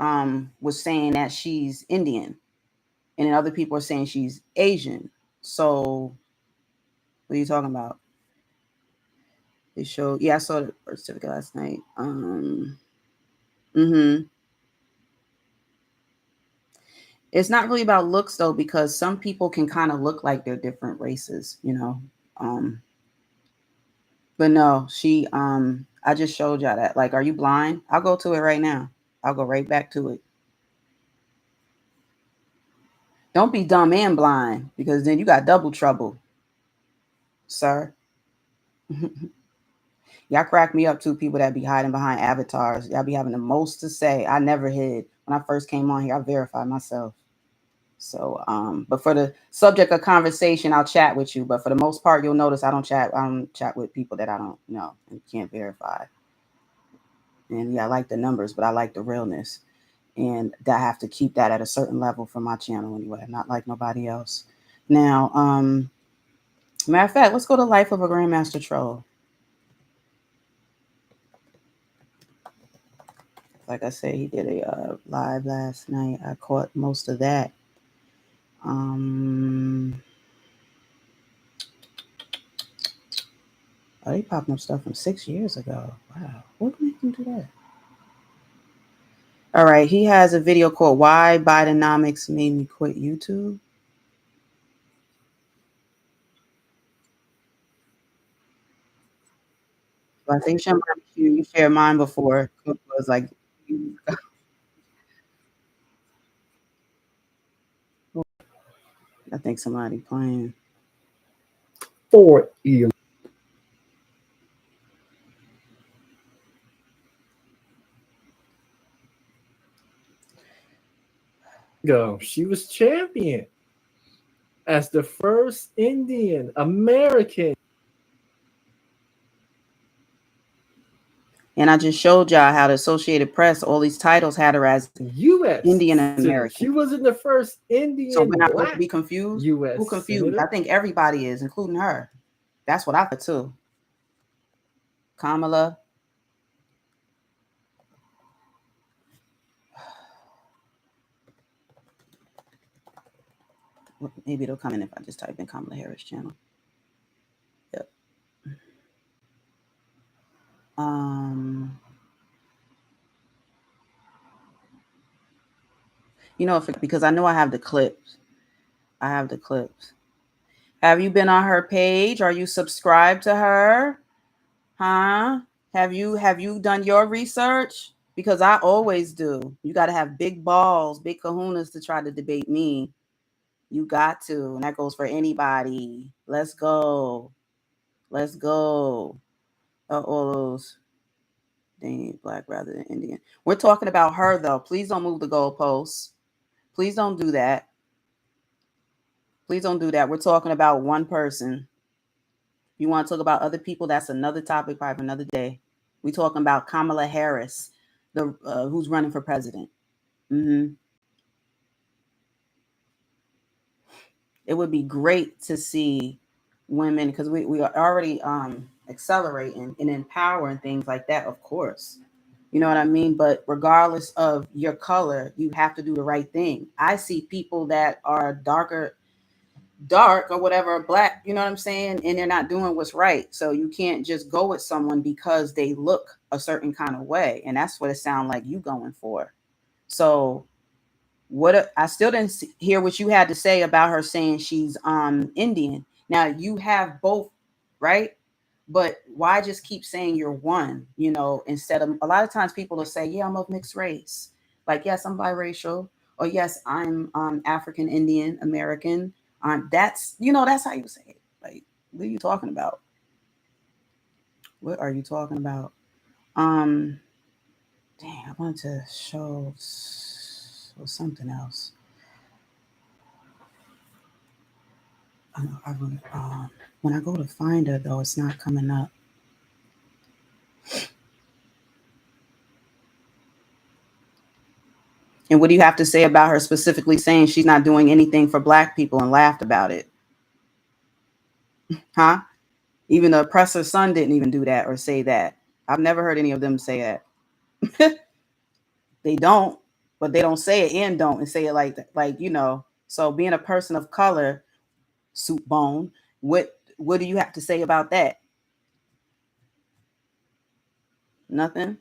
was saying that she's Indian, and then other people are saying she's Asian. So what are you talking about? They showed, yeah, I saw the birth certificate last night. It's not really about looks though, because some people can kind of look like they're different races, you know. But no, she I just showed y'all that. Like, are you blind? I'll go to it right now. I'll go right back to it. Don't be dumb and blind, because then you got double trouble, sir. Y'all crack me up too, people that be hiding behind avatars. Y'all be having the most to say. I never hid. When I first came on here, I verified myself. So, but for the subject of conversation, I'll chat with you. But for the most part, you'll notice I don't chat with people that I don't know and can't verify. And yeah, I like the numbers, but I like the realness. And I have to keep that at a certain level for my channel anyway. I'm not like nobody else. Now, matter of fact, let's go to Life of a Grandmaster Troll. Like I said, he did a live last night. I caught most of that. Oh, they popping up stuff from 6 years ago. Wow. What made him do that? All right. He has a video called Why Bidenomics Made Me Quit YouTube. So I think you shared mine before. It was like, I think somebody playing. For you. Go. She was champion as the first Indian American. And I just showed y'all how the Associated Press, all these titles had her as U.S. Indian American. She wasn't the first Indian. So we're not going to be confused. U.S. Who confused? Senator? I think everybody is, including her. That's what I thought too. Kamala. Maybe it'll come in if I just type in Kamala Harris channel. Yep. You know, because I know I have the clips. Have you been on her page? Are you subscribed to her? Huh? Have you done your research? Because I always do. You got to have big balls, big kahunas to try to debate me. You got to, and that goes for anybody. Let's go. All those dang black rather than Indian. We're talking about her though. Please don't move the goalposts. Please don't do that. Please don't do that. We're talking about one person. You want to talk about other people? That's another topic for another day. We're talking about Kamala Harris, the who's running for president. It would be great to see women, because we are already accelerating and empowering things like that, of course. You know what I mean? But regardless of your color, you have to do the right thing. I see people that are dark or whatever, black, you know what I'm saying? And they're not doing what's right. So you can't just go with someone because they look a certain kind of way. And that's what it sounds like you going for. So I still didn't hear what you had to say about her saying she's Indian. Now you have both, right? But why just keep saying you're one, you know, instead of, a lot of times people will say, yeah, I'm of mixed race. Like, yes, I'm biracial, or yes, I'm African Indian American. That's, you know, that's how you say it. Like, what are you talking about? What are you talking about? Dang, I wanted to show something else. I know I really, when I go to find her though, it's not coming up. And what do you have to say about her specifically saying she's not doing anything for Black people and laughed about it? Huh? Even the oppressor's son didn't even do that or say that. I've never heard any of them say that. They don't, but they don't say it and don't and say it like that. Like, you know, so being a person of color, soup bone, what do you have to say about that? Nothing.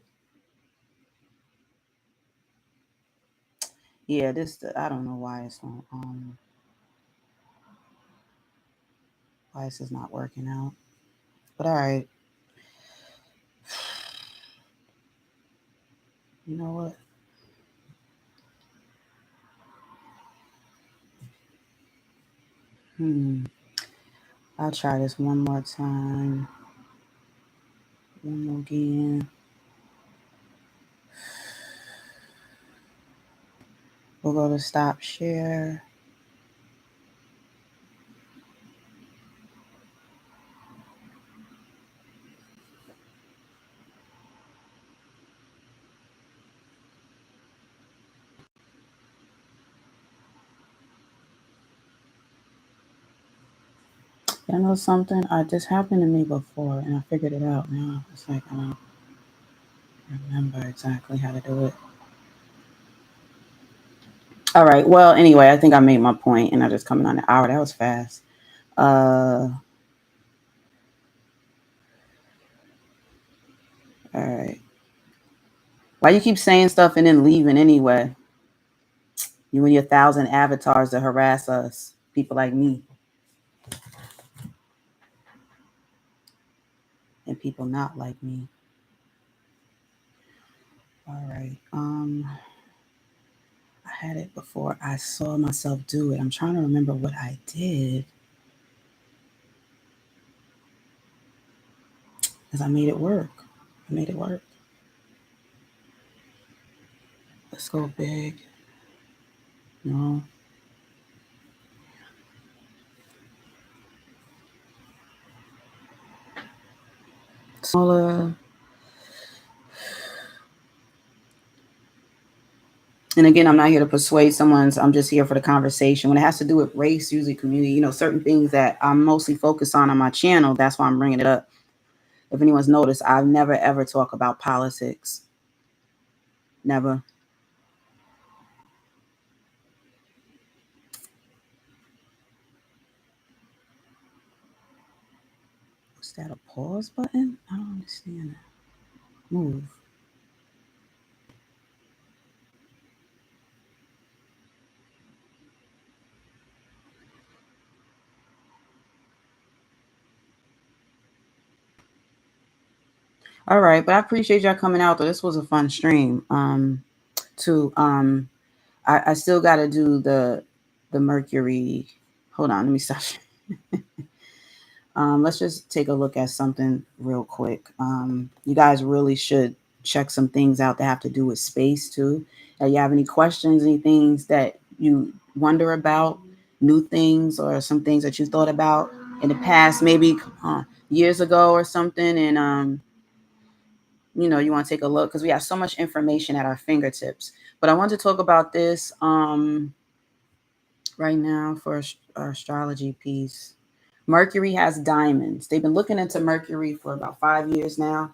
Yeah, I don't know why it's on why this is not working out. But all right. You know what? I'll try this one more time. One more again. We'll go to stop share. I know something. This happened to me before, and I figured it out now. It's like I don't remember exactly how to do it. All right. Well, anyway, I think I made my point, and I just coming on an hour. That was fast. All right. Why you keep saying stuff and then leaving anyway? You and your 1,000 avatars that harass us, people like me, and people not like me. All right. I had it before. I saw myself do it. I'm trying to remember what I did. Because I made it work. Let's go big. No. Smaller. And again, I'm not here to persuade someone's. I'm just here for the conversation. When it has to do with race, usually community, you know, certain things that I'm mostly focused on my channel, that's why I'm bringing it up. If anyone's noticed, I've never, ever talk about politics. Never. Was that a pause button? I don't understand that. Move. All right, but I appreciate y'all coming out though. This was a fun stream. I still gotta do the Mercury. Hold on, let me stop. Let's just take a look at something real quick. You guys really should check some things out that have to do with space too. You have any questions, any things that you wonder about, new things, or some things that you thought about in the past, maybe years ago or something, and you know, you want to take a look because we have so much information at our fingertips. But I want to talk about this right now for our astrology piece. Mercury has diamonds. They've been looking into Mercury for about 5 years now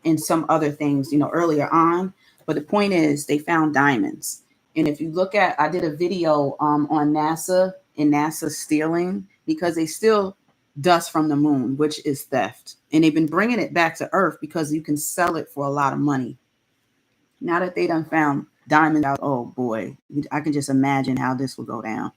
and some other things, you know, earlier on. But the point is they found diamonds. And if you look at, I did a video on NASA and NASA stealing because they steal dust from the moon, which is theft. And they've been bringing it back to Earth because you can sell it for a lot of money. Now that they done found diamonds out, oh boy, I can just imagine how this will go down.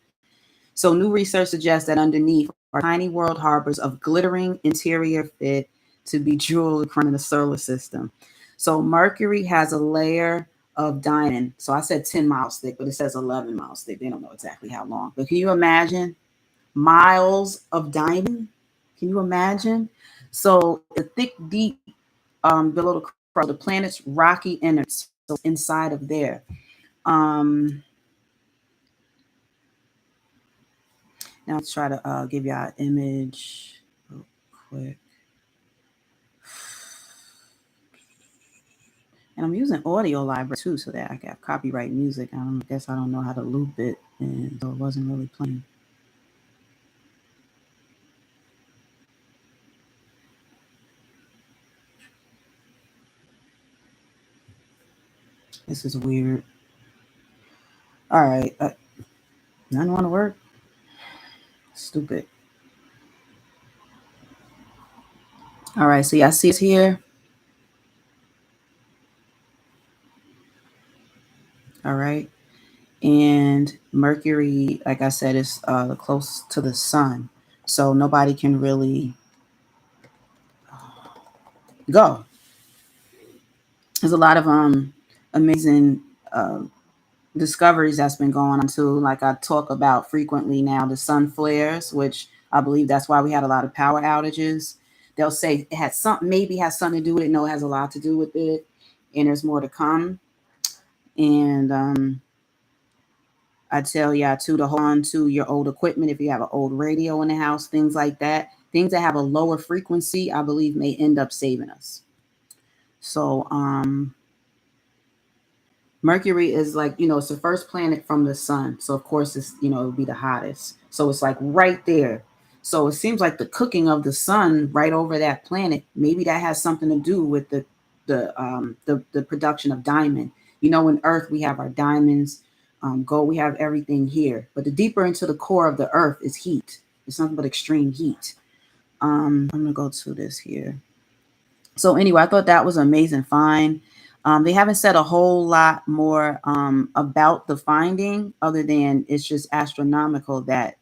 So new research suggests that underneath are tiny world harbors of glittering interior fit to be jeweled in the solar system. So Mercury has a layer of diamond. So I said 10 miles thick, but it says 11 miles thick. They don't know exactly how long. But can you imagine miles of diamond. Can you imagine? So the thick, deep below the crust, the planet's rocky innards, so inside of there. Now let's try to give y'all an image real quick. And I'm using audio library too, so that I got copyright music. I guess I don't know how to loop it, and so it wasn't really playing. This is weird. All right, none want to work. Stupid. All right, so y'all see it here. All right, and Mercury, like I said, is close to the sun, so nobody can really go. There's a lot of amazing discoveries that's been going on too. Like I talk about frequently now, the sun flares, which I believe that's why we had a lot of power outages. They'll say it has maybe has something to do with it. No, it has a lot to do with it, and there's more to come. And I tell y'all too to hold on to your old equipment if you have an old radio in the house, things like that. Things that have a lower frequency, I believe, may end up saving us. So Mercury is like, it's the first planet from the sun. So of course it's, it would be the hottest. So it's like right there. So it seems like the cooking of the sun right over that planet, maybe that has something to do with the production of diamond. In Earth we have our diamonds, gold, we have everything here. But the deeper into the core of the Earth is heat. It's nothing but extreme heat. I'm gonna go to this here. So anyway, I thought that was an amazing find. They haven't said a whole lot more about the finding, other than it's just astronomical that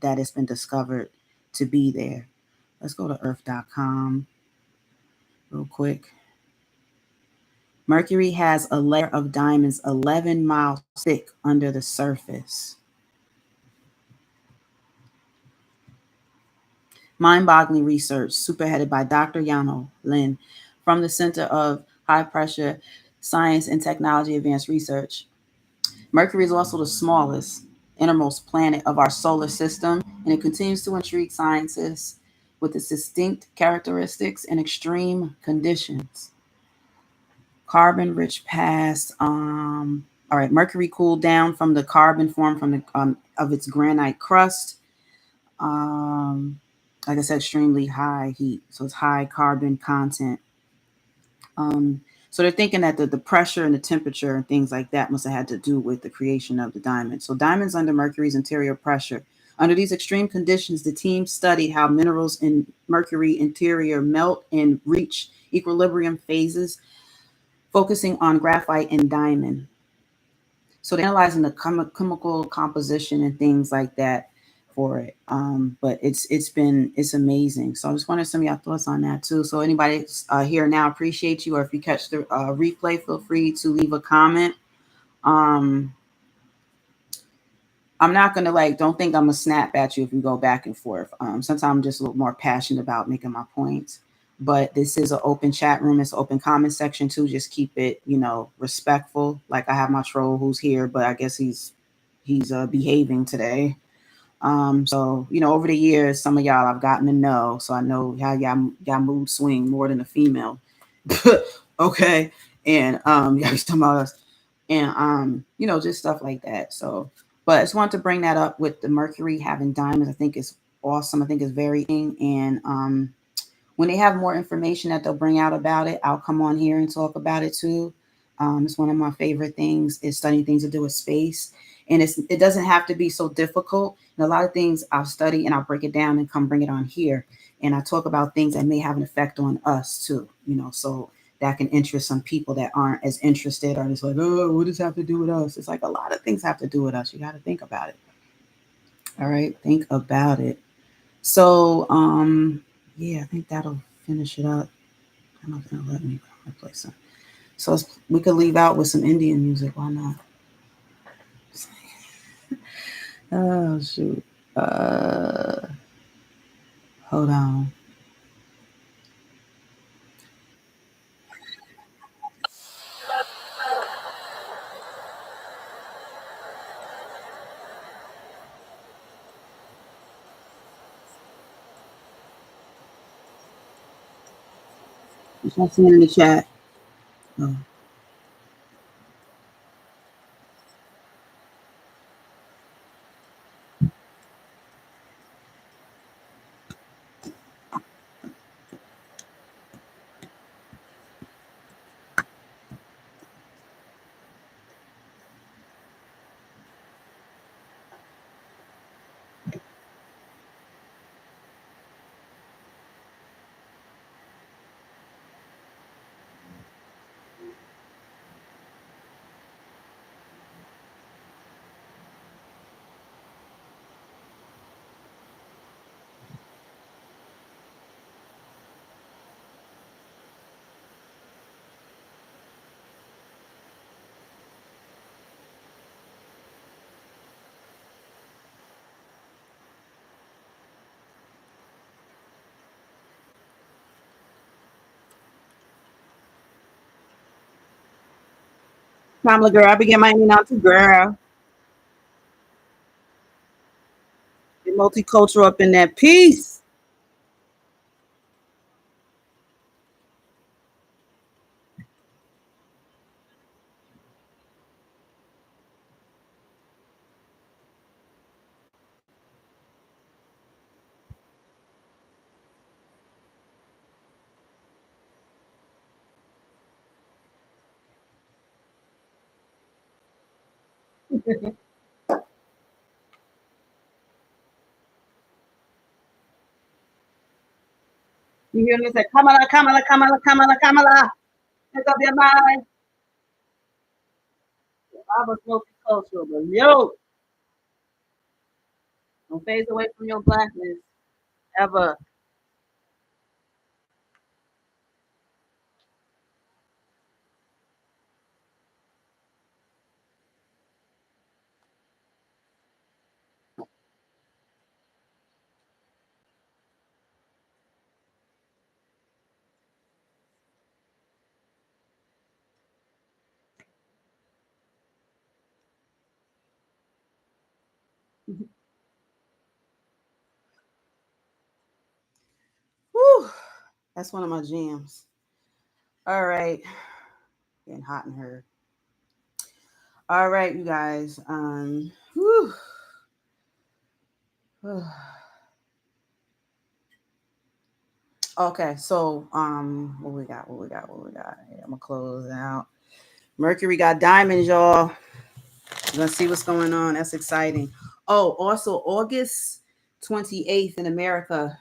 it's been discovered to be there. Let's go to earth.com real quick. Mercury has a layer of diamonds 11 miles thick under the surface. Mind-boggling research, spearheaded by Dr. Yano Lin from the Center of High Pressure Science and Technology Advanced Research. Mercury is also the smallest, innermost planet of our solar system, and it continues to intrigue scientists with its distinct characteristics and extreme conditions. Carbon-rich past. All right, Mercury cooled down from the carbon formed from the of its granite crust. Like I said, extremely high heat, so it's high carbon content. So they're thinking that the pressure and the temperature and things like that must have had to do with the creation of the diamond. So diamonds under Mercury's interior pressure. Under these extreme conditions, the team studied how minerals in Mercury interior melt and reach equilibrium phases, focusing on graphite and diamond. So they're analyzing the chemical composition and things like that for it. But it's amazing. So I just wanted some of y'all thoughts on that too. So anybody here now, appreciate you. Or if you catch the replay, feel free to leave a comment. I'm not gonna don't think I'm gonna snap at you if you go back and forth. Sometimes I'm just a little more passionate about making my points. But this is an open chat room. It's an open comment section too. Just keep it, respectful. Like I have my troll who's here, but I guess he's behaving today. So over the years, some of y'all I've gotten to know, so I know how y'all mood swing more than a female. Okay, and y'all talking about us, and just stuff like that. So, but I just wanted to bring that up with the Mercury having diamonds. I think it's awesome. I think it's very and when they have more information that they'll bring out about it, I'll come on here and talk about it too. It's one of my favorite things is studying things to do with space. And it doesn't have to be so difficult. And a lot of things I'll study and I'll break it down and come bring it on here. And I talk about things that may have an effect on us too, so that can interest some people that aren't as interested or just like, oh, what does it have to do with us? It's like a lot of things have to do with us. You got to think about it. All right. Think about it. So, yeah, I think that'll finish it up. I don't know if they'll let me play some. So we could leave out with some Indian music. Why not? Oh, shoot. Hold on. I see it in the chat. Oh. Kamala girl, I be getting my name out too, girl. Get multicultural up in that piece. You hear me say, Kamala, Kamala, Kamala, Kamala, Kamala. Pick up your mind. I was multicultural, but yo, don't phase away from your blackness ever. Whew. That's one of my jams. All right. Getting hot in her. All right, you guys. Whew. Okay, so what we got? Yeah, I'm gonna close out. Mercury got diamonds, y'all. Let's see what's going on. That's exciting. Oh, also August 28th in America.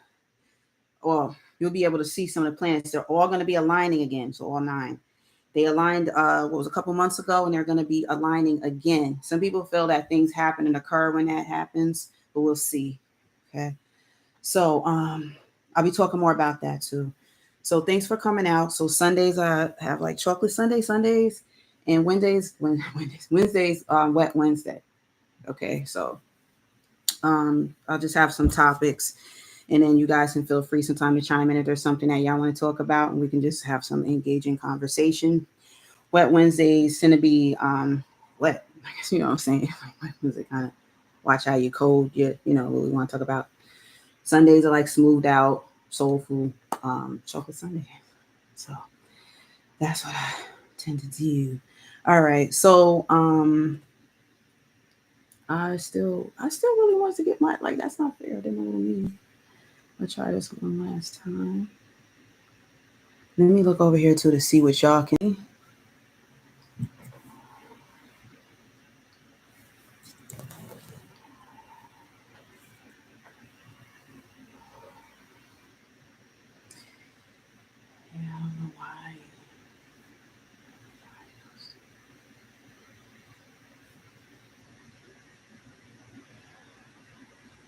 Well, you'll be able to see some of the planets. They're all going to be aligning again. So all 9. They aligned what was a couple months ago, and they're going to be aligning again. Some people feel that things happen and occur when that happens, but we'll see. Okay. So I'll be talking more about that too. So thanks for coming out. So Sundays I have like chocolate Sundays, and Wednesdays wet Wednesday. Okay, so I'll just have some topics, and then you guys can feel free sometime to chime in if there's something that y'all want to talk about, and we can just have some engaging conversation. Wet Wednesdays tend to be wet, you know what I'm saying? Wet Wednesday kind of watch how you code, what we want to talk about. Sundays are like smoothed out, soulful, chocolate Sunday. So that's what I tend to do. All right. So I still really want to get my, like, that's not fair. I didn't know what I mean. I'll try this one last time. Let me look over here too to see what y'all can. Yeah, I don't know why.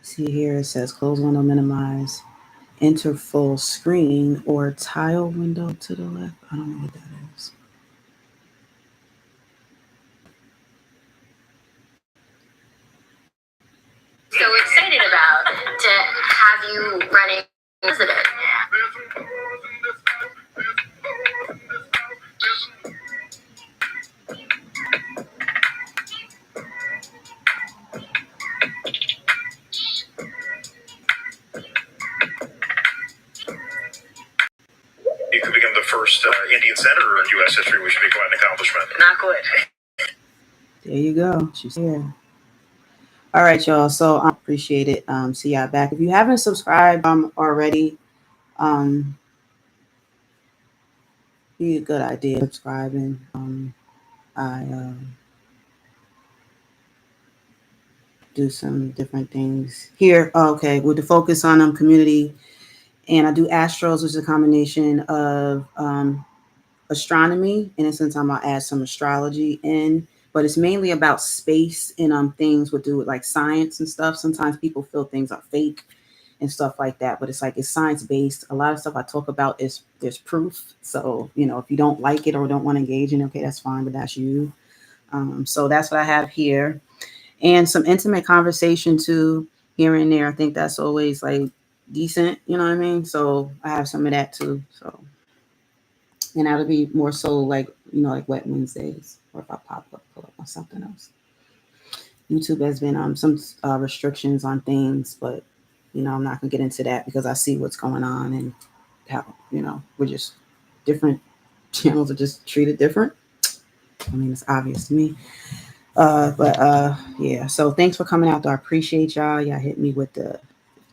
See here, it says close window, minimize, enter full screen, or tile window to the left. I don't know what that is. So it's excited about to have you running president. You could become the first Indian senator in U.S. history, which would be quite an accomplishment. Not good. There you go. She's here. All right, y'all. So I appreciate it. See y'all back. If you haven't subscribed already, be a good idea subscribing. I do some different things here. Okay, with the focus on community, and I do astros, which is a combination of astronomy. In a sense, I'm gonna add some astrology in, but it's mainly about space and things would do with like science and stuff. Sometimes people feel things are fake and stuff like that, but it's like it's science based. A lot of stuff I talk about is there's proof. So if you don't like it or don't want to engage in, okay, that's fine, but that's you. So that's what I have here, and some intimate conversation too here and there. I think that's always like decent, you know what I mean? So I have some of that too. So. And that'll be more so like Wet Wednesdays, or if I pull up on something else. YouTube has been some restrictions on things, but I'm not gonna get into that because I see what's going on and how we're just different channels are just treated different. I mean, it's obvious to me. Yeah. So thanks for coming out, though. I appreciate y'all. Y'all hit me with the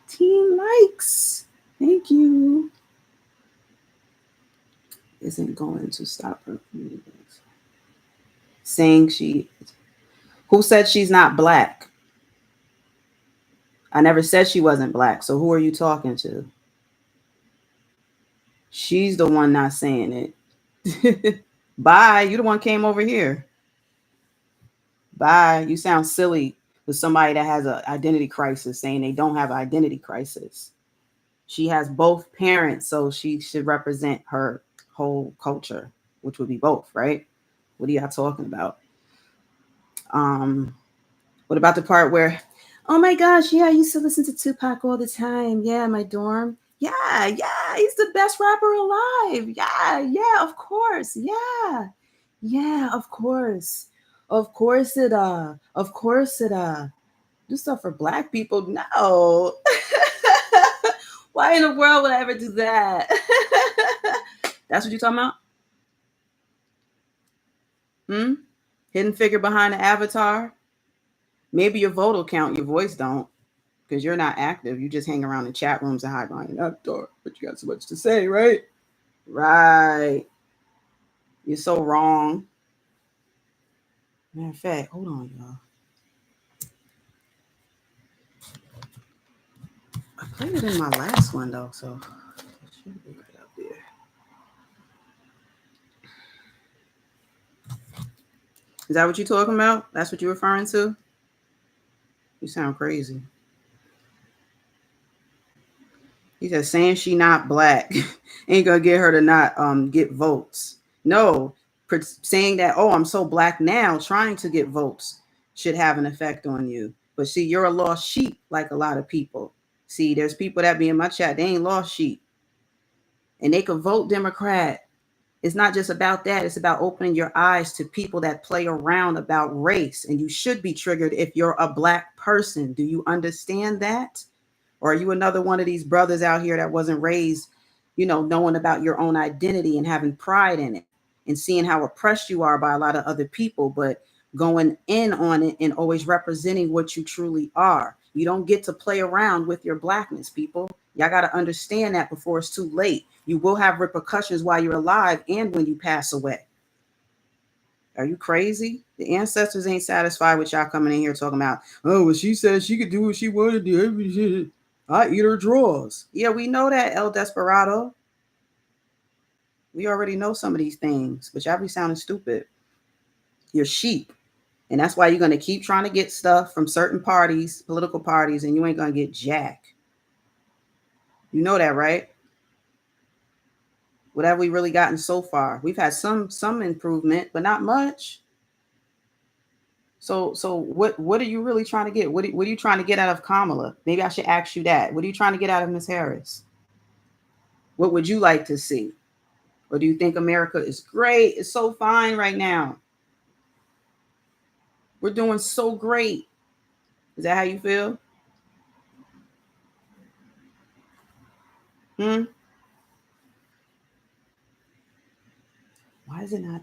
15 likes. Thank you. Isn't going to stop her from saying who said she's not black? I never said she wasn't black. So who are you talking to? She's the one not saying it. Bye. You the one came over here. Bye. You sound silly with somebody that has an identity crisis saying they don't have an identity crisis. She has both parents, so she should represent her whole culture, which would be both, right? What are y'all talking about? What about the part where, oh my gosh, yeah, I used to listen to Tupac all the time. Yeah, my dorm. Yeah, he's the best rapper alive. Yeah, of course. Yeah, of course. Of course it do stuff for black people. No. Why in the world would I ever do that? That's what you're talking about? Hidden figure behind the avatar? Maybe your vote will count, your voice don't, because you're not active. You just hang around the chat rooms and hide behind an avatar, but you got so much to say, right? Right. You're so wrong. Matter of fact, hold on, y'all. I played it in my last one, though, so it should be right up there. Is that what you're talking about? That's what you're referring to? You sound crazy. He said saying she not black ain't gonna get her to not get votes. No, saying that, oh, I'm so black now, trying to get votes should have an effect on you. But see, you're a lost sheep, like a lot of people. See, there's people that be in my chat, they ain't lost sheep. And they could vote Democrat. It's not just about that. It's about opening your eyes to people that play around about race. And you should be triggered if you're a black person. Do you understand that? Or are you another one of these brothers out here that wasn't raised, knowing about your own identity and having pride in it and seeing how oppressed you are by a lot of other people, but going in on it and always representing what you truly are? You don't get to play around with your blackness, people. Y'all got to understand that before it's too late. You will have repercussions while you're alive and when you pass away. Are you crazy? The ancestors ain't satisfied with y'all coming in here talking about, oh, well, she said she could do what she wanted to do. I eat her drawers. Yeah, we know that, El Desperado. We already know some of these things, but y'all be sounding stupid. You're sheep. And that's why you're going to keep trying to get stuff from certain parties, political parties, and you ain't going to get jack. You know that, right? What have we really gotten so far? We've had some improvement, but not much. So what are you really trying to get? What are you trying to get out of Kamala? Maybe I should ask you that. What are you trying to get out of Miss Harris? What would you like to see? Or do you think America is great? It's so fine right now. We're doing so great. Is that how you feel? Why is it not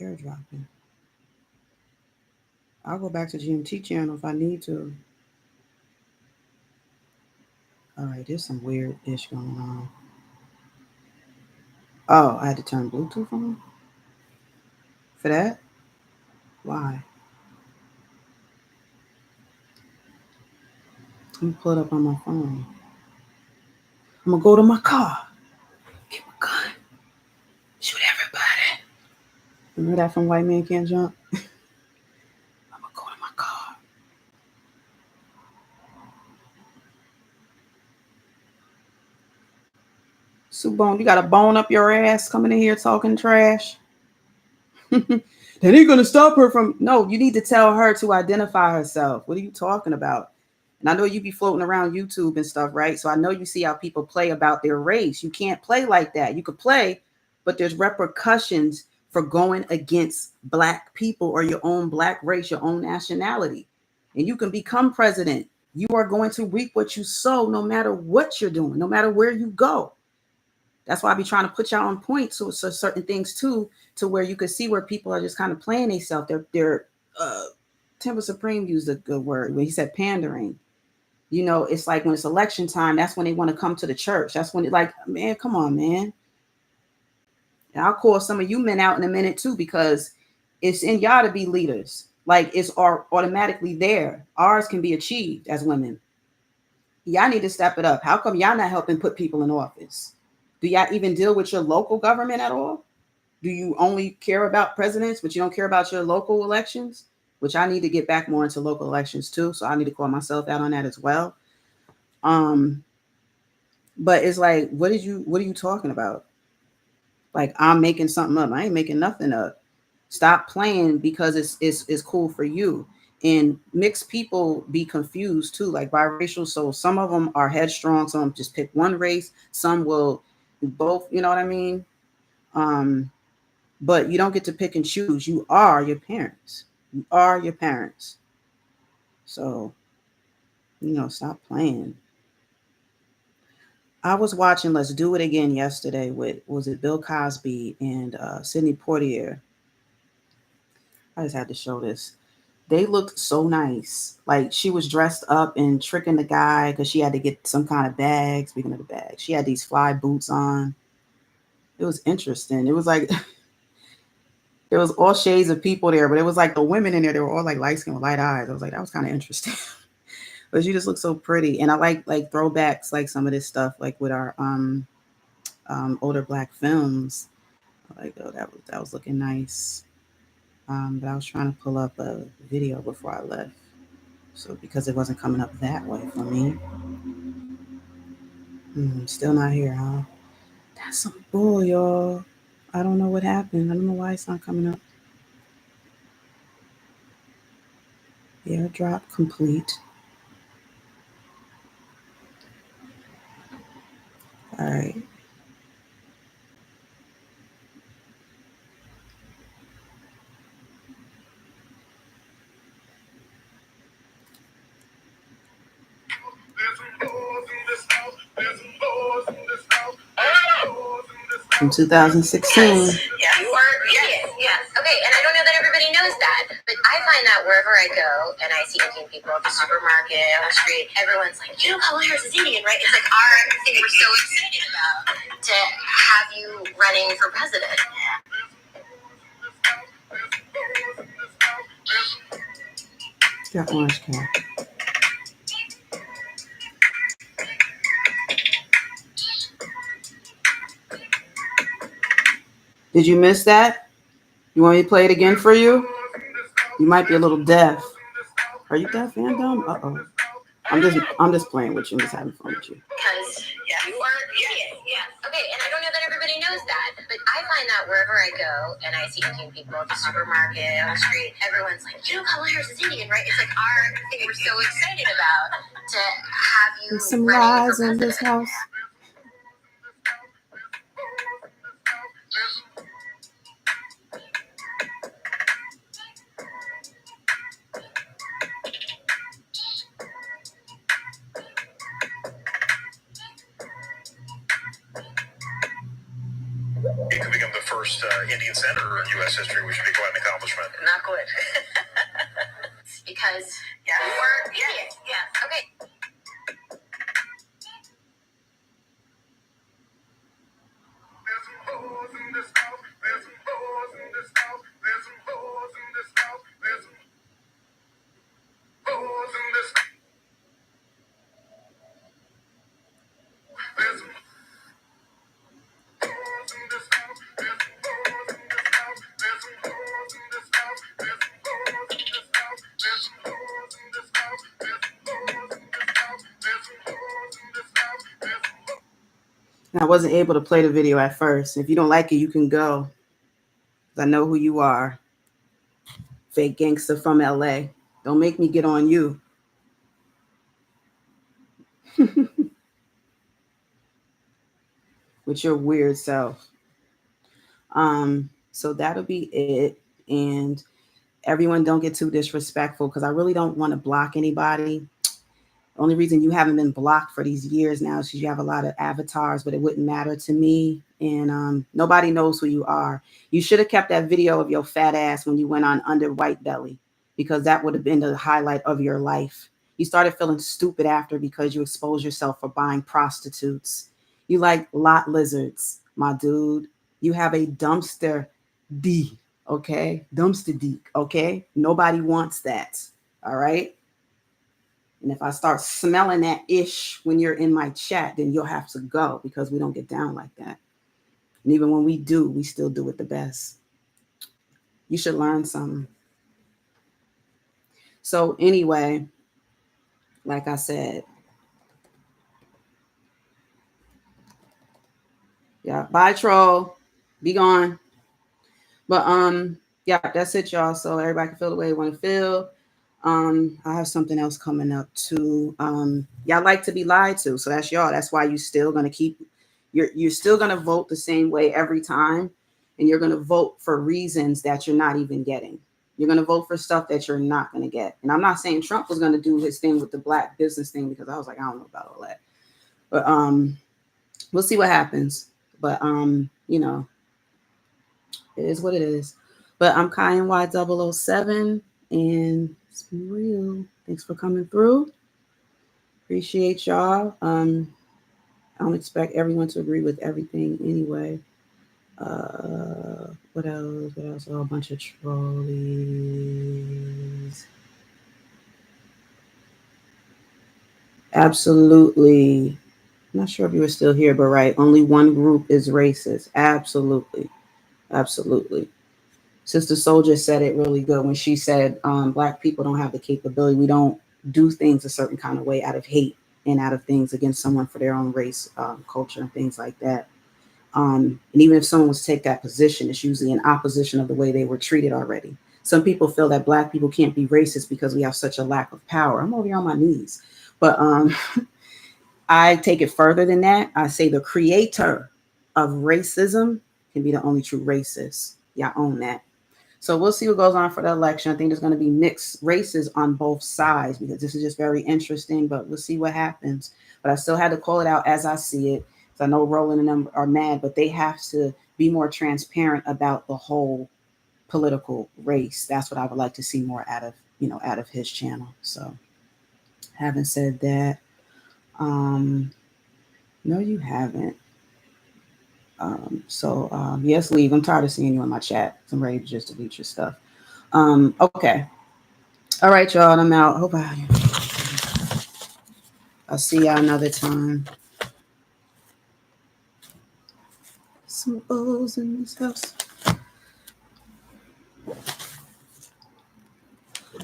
airdropping? I'll go back to GMT channel if I need to. All right, there's some weird ish going on. Oh, I had to turn Bluetooth on for that? Why? Let me pull it up on my phone. I'm gonna go to my car. Get my gun. Shoot everybody. Remember that from White Man Can't Jump? I'm gonna go to my car. Sue Bone, you got a bone up your ass coming in here talking trash? That ain't gonna stop her from. No, you need to tell her to identify herself. What are you talking about? And I know you be floating around YouTube and stuff, right? So I know you see how people play about their race. You can't play like that. You could play, but there's repercussions for going against Black people or your own Black race, your own nationality. And you can become president. You are going to reap what you sow no matter what you're doing, no matter where you go. That's why I be trying to put y'all on point to certain things too, to where you can see where people are just kind of playing themselves. They're Temple Supreme used a good word when he said pandering. You know, it's like when it's election time, that's when they want to come to the church. That's when it like, man, come on, man. And I'll call some of you men out in a minute too, because it's in y'all to be leaders. Like it's automatically there. Ours can be achieved as women. Y'all need to step it up. How come y'all not helping put people in office? Do y'all even deal with your local government at all? Do you only care about presidents, but you don't care about your local elections? Which I need to get back more into local elections too. So I need to call myself out on that as well. But it's like, what are you talking about? Like, I'm making something up. I ain't making nothing up. Stop playing because it's cool for you. And mixed people be confused too, like biracial. So some of them are headstrong. Some just pick one race. Some will do both. You know what I mean? But you don't get to pick and choose. You are your parents. You are your parents. So, stop playing. I was watching Let's Do It Again yesterday with, was it Bill Cosby and Sidney Poitier? I just had to show this. They looked so nice. Like she was dressed up and tricking the guy because she had to get some kind of bag. Speaking of the bag, she had these fly boots on. It was interesting. It was like there was all shades of people there, but it was like the women in there, they were all like light skin with light eyes. I was like, that was kind of interesting. But she just looked so pretty. And I like throwbacks, like some of this stuff, like with our older Black films. Like, oh, that was looking nice. But I was trying to pull up a video before I left. So because it wasn't coming up that way for me. Still not here, huh? That's some bull, y'all. I don't know what happened. I don't know why it's not coming up. Airdrop complete. All right. From 2016. Yes. Okay, and I don't know that everybody knows that, but I find that wherever I go and I see Indian people at the supermarket, on the street, everyone's like, Kamala Harris is Indian, right? It's like our thing we're so excited about to have you running for president. Got orange cap. Did you miss that? You want me to play it again for you? You might be a little deaf. Are you deaf and dumb? Uh-oh. I'm just playing with you. I'm just having fun with you. Because you are Indian. Okay, and I don't know that everybody knows that, but I find that wherever I go and I see Indian people at the supermarket, on the street, everyone's like, you know, Kamala Harris is Indian, right? It's like our thing we're so excited about to have you There's some running lies for in this president. house. He could become the first Indian senator in U.S. history, which would be quite an accomplishment. Not good. Because we're idiots. Yeah. Okay. And I wasn't able to play the video at first. If you don't like it, you can go. I know who you are. Fake gangster from LA. Don't make me get on you. With your weird self. So that'll be it. And everyone don't get too disrespectful because I really don't want to block anybody. The only reason you haven't been blocked for these years now is because you have a lot of avatars, but it wouldn't matter to me. And nobody knows who you are. You should have kept that video of your fat ass when you went on Under White Belly, because that would have been the highlight of your life. You started feeling stupid after because you exposed yourself for buying prostitutes. You like lot lizards, my dude. You have a dumpster D, okay? Dumpster D, okay? Nobody wants that, all right? And if I start smelling that ish when you're in my chat, then you'll have to go because we don't get down like that. And even when we do, we still do it the best. You should learn something. So anyway, like I said, yeah, bye troll, be gone. But yeah, that's it, y'all. So everybody can feel the way they want to feel. I have something else coming up too. Y'all like to be lied to, so that's y'all. That's why you still gonna keep. You're still gonna vote the same way every time, and you're gonna vote for reasons that you're not even getting. You're gonna vote for stuff that you're not gonna get. And I'm not saying Trump was gonna do his thing with the black business thing because I was like, I don't know about all that. But we'll see what happens. But you know, it is what it is. But I'm Kyan Y007 and it's been real. Thanks for coming through. Appreciate y'all. I don't expect everyone to agree with everything anyway. What else? What else? Oh, a bunch of trolleys. Absolutely. I'm not sure if you were still here, but right. Only one group is racist. Absolutely. Absolutely. Sister Soldier said it really good when she said Black people don't have the capability. We don't do things a certain kind of way out of hate and out of things against someone for their own race, culture, and things like that. And even if someone was to take that position, it's usually in opposition of the way they were treated already. Some people feel that Black people can't be racist because we have such a lack of power. I'm over here on my knees. But I take it further than that. I say the creator of racism can be the only true racist. Y'all own that. So we'll see what goes on for the election. I think there's going to be mixed races on both sides because this is just very interesting, but we'll see what happens. But I still had to call it out as I see it. So I know Roland and them are mad, but they have to be more transparent about the whole political race. That's what I would like to see more out of his channel. So having said that, no, you haven't. Yes, leave. I'm tired of seeing you in my chat. I'm ready to just delete your stuff. Okay. All right, y'all. I'm out. Hope I'll see y'all another time. Some O's in this house.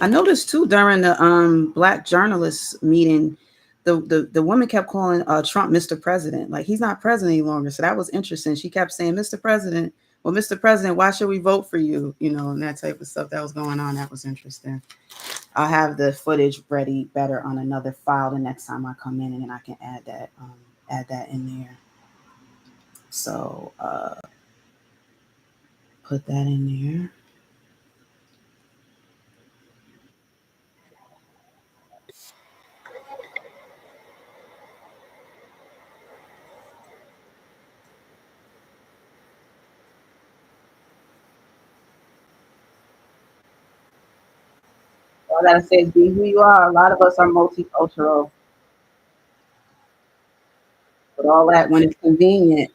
I noticed too during the Black journalists meeting, the woman kept calling Trump Mr. President. Like he's not president any longer. So that was interesting. She kept saying Mr. President, well, Mr. President, why should we vote for you? You know, and that type of stuff that was going on. That was interesting. I'll have the footage ready better on another file the next time I come in, and then I can add that in there. So put that in there. All I gotta say is be who you are. A lot of us are multicultural, but all that when it's convenient.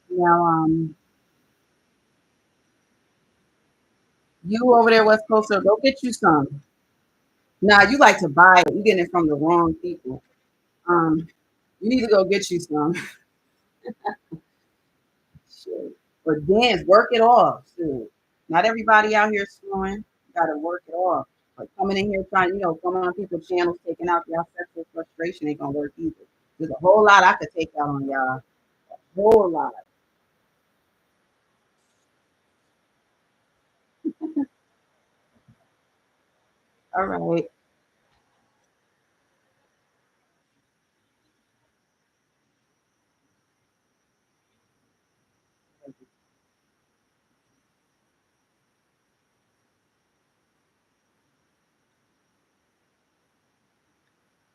Now, you over there, West Coaster, go get you some. Nah, you like to buy it. You getting it from the wrong people. You need to go get you some. Shit. Or dance, work it off. Shit. Not everybody out here snoring. You gotta work it off. Like coming in here trying, coming on people's channels, taking out y'all sexual frustration ain't gonna work either. There's a whole lot I could take out on y'all. A whole lot. All right.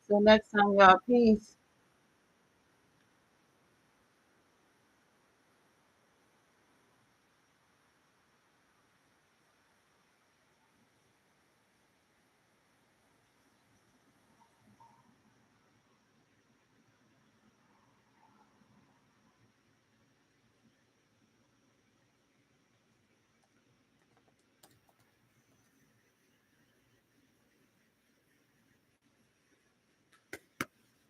So next time, y'all, peace.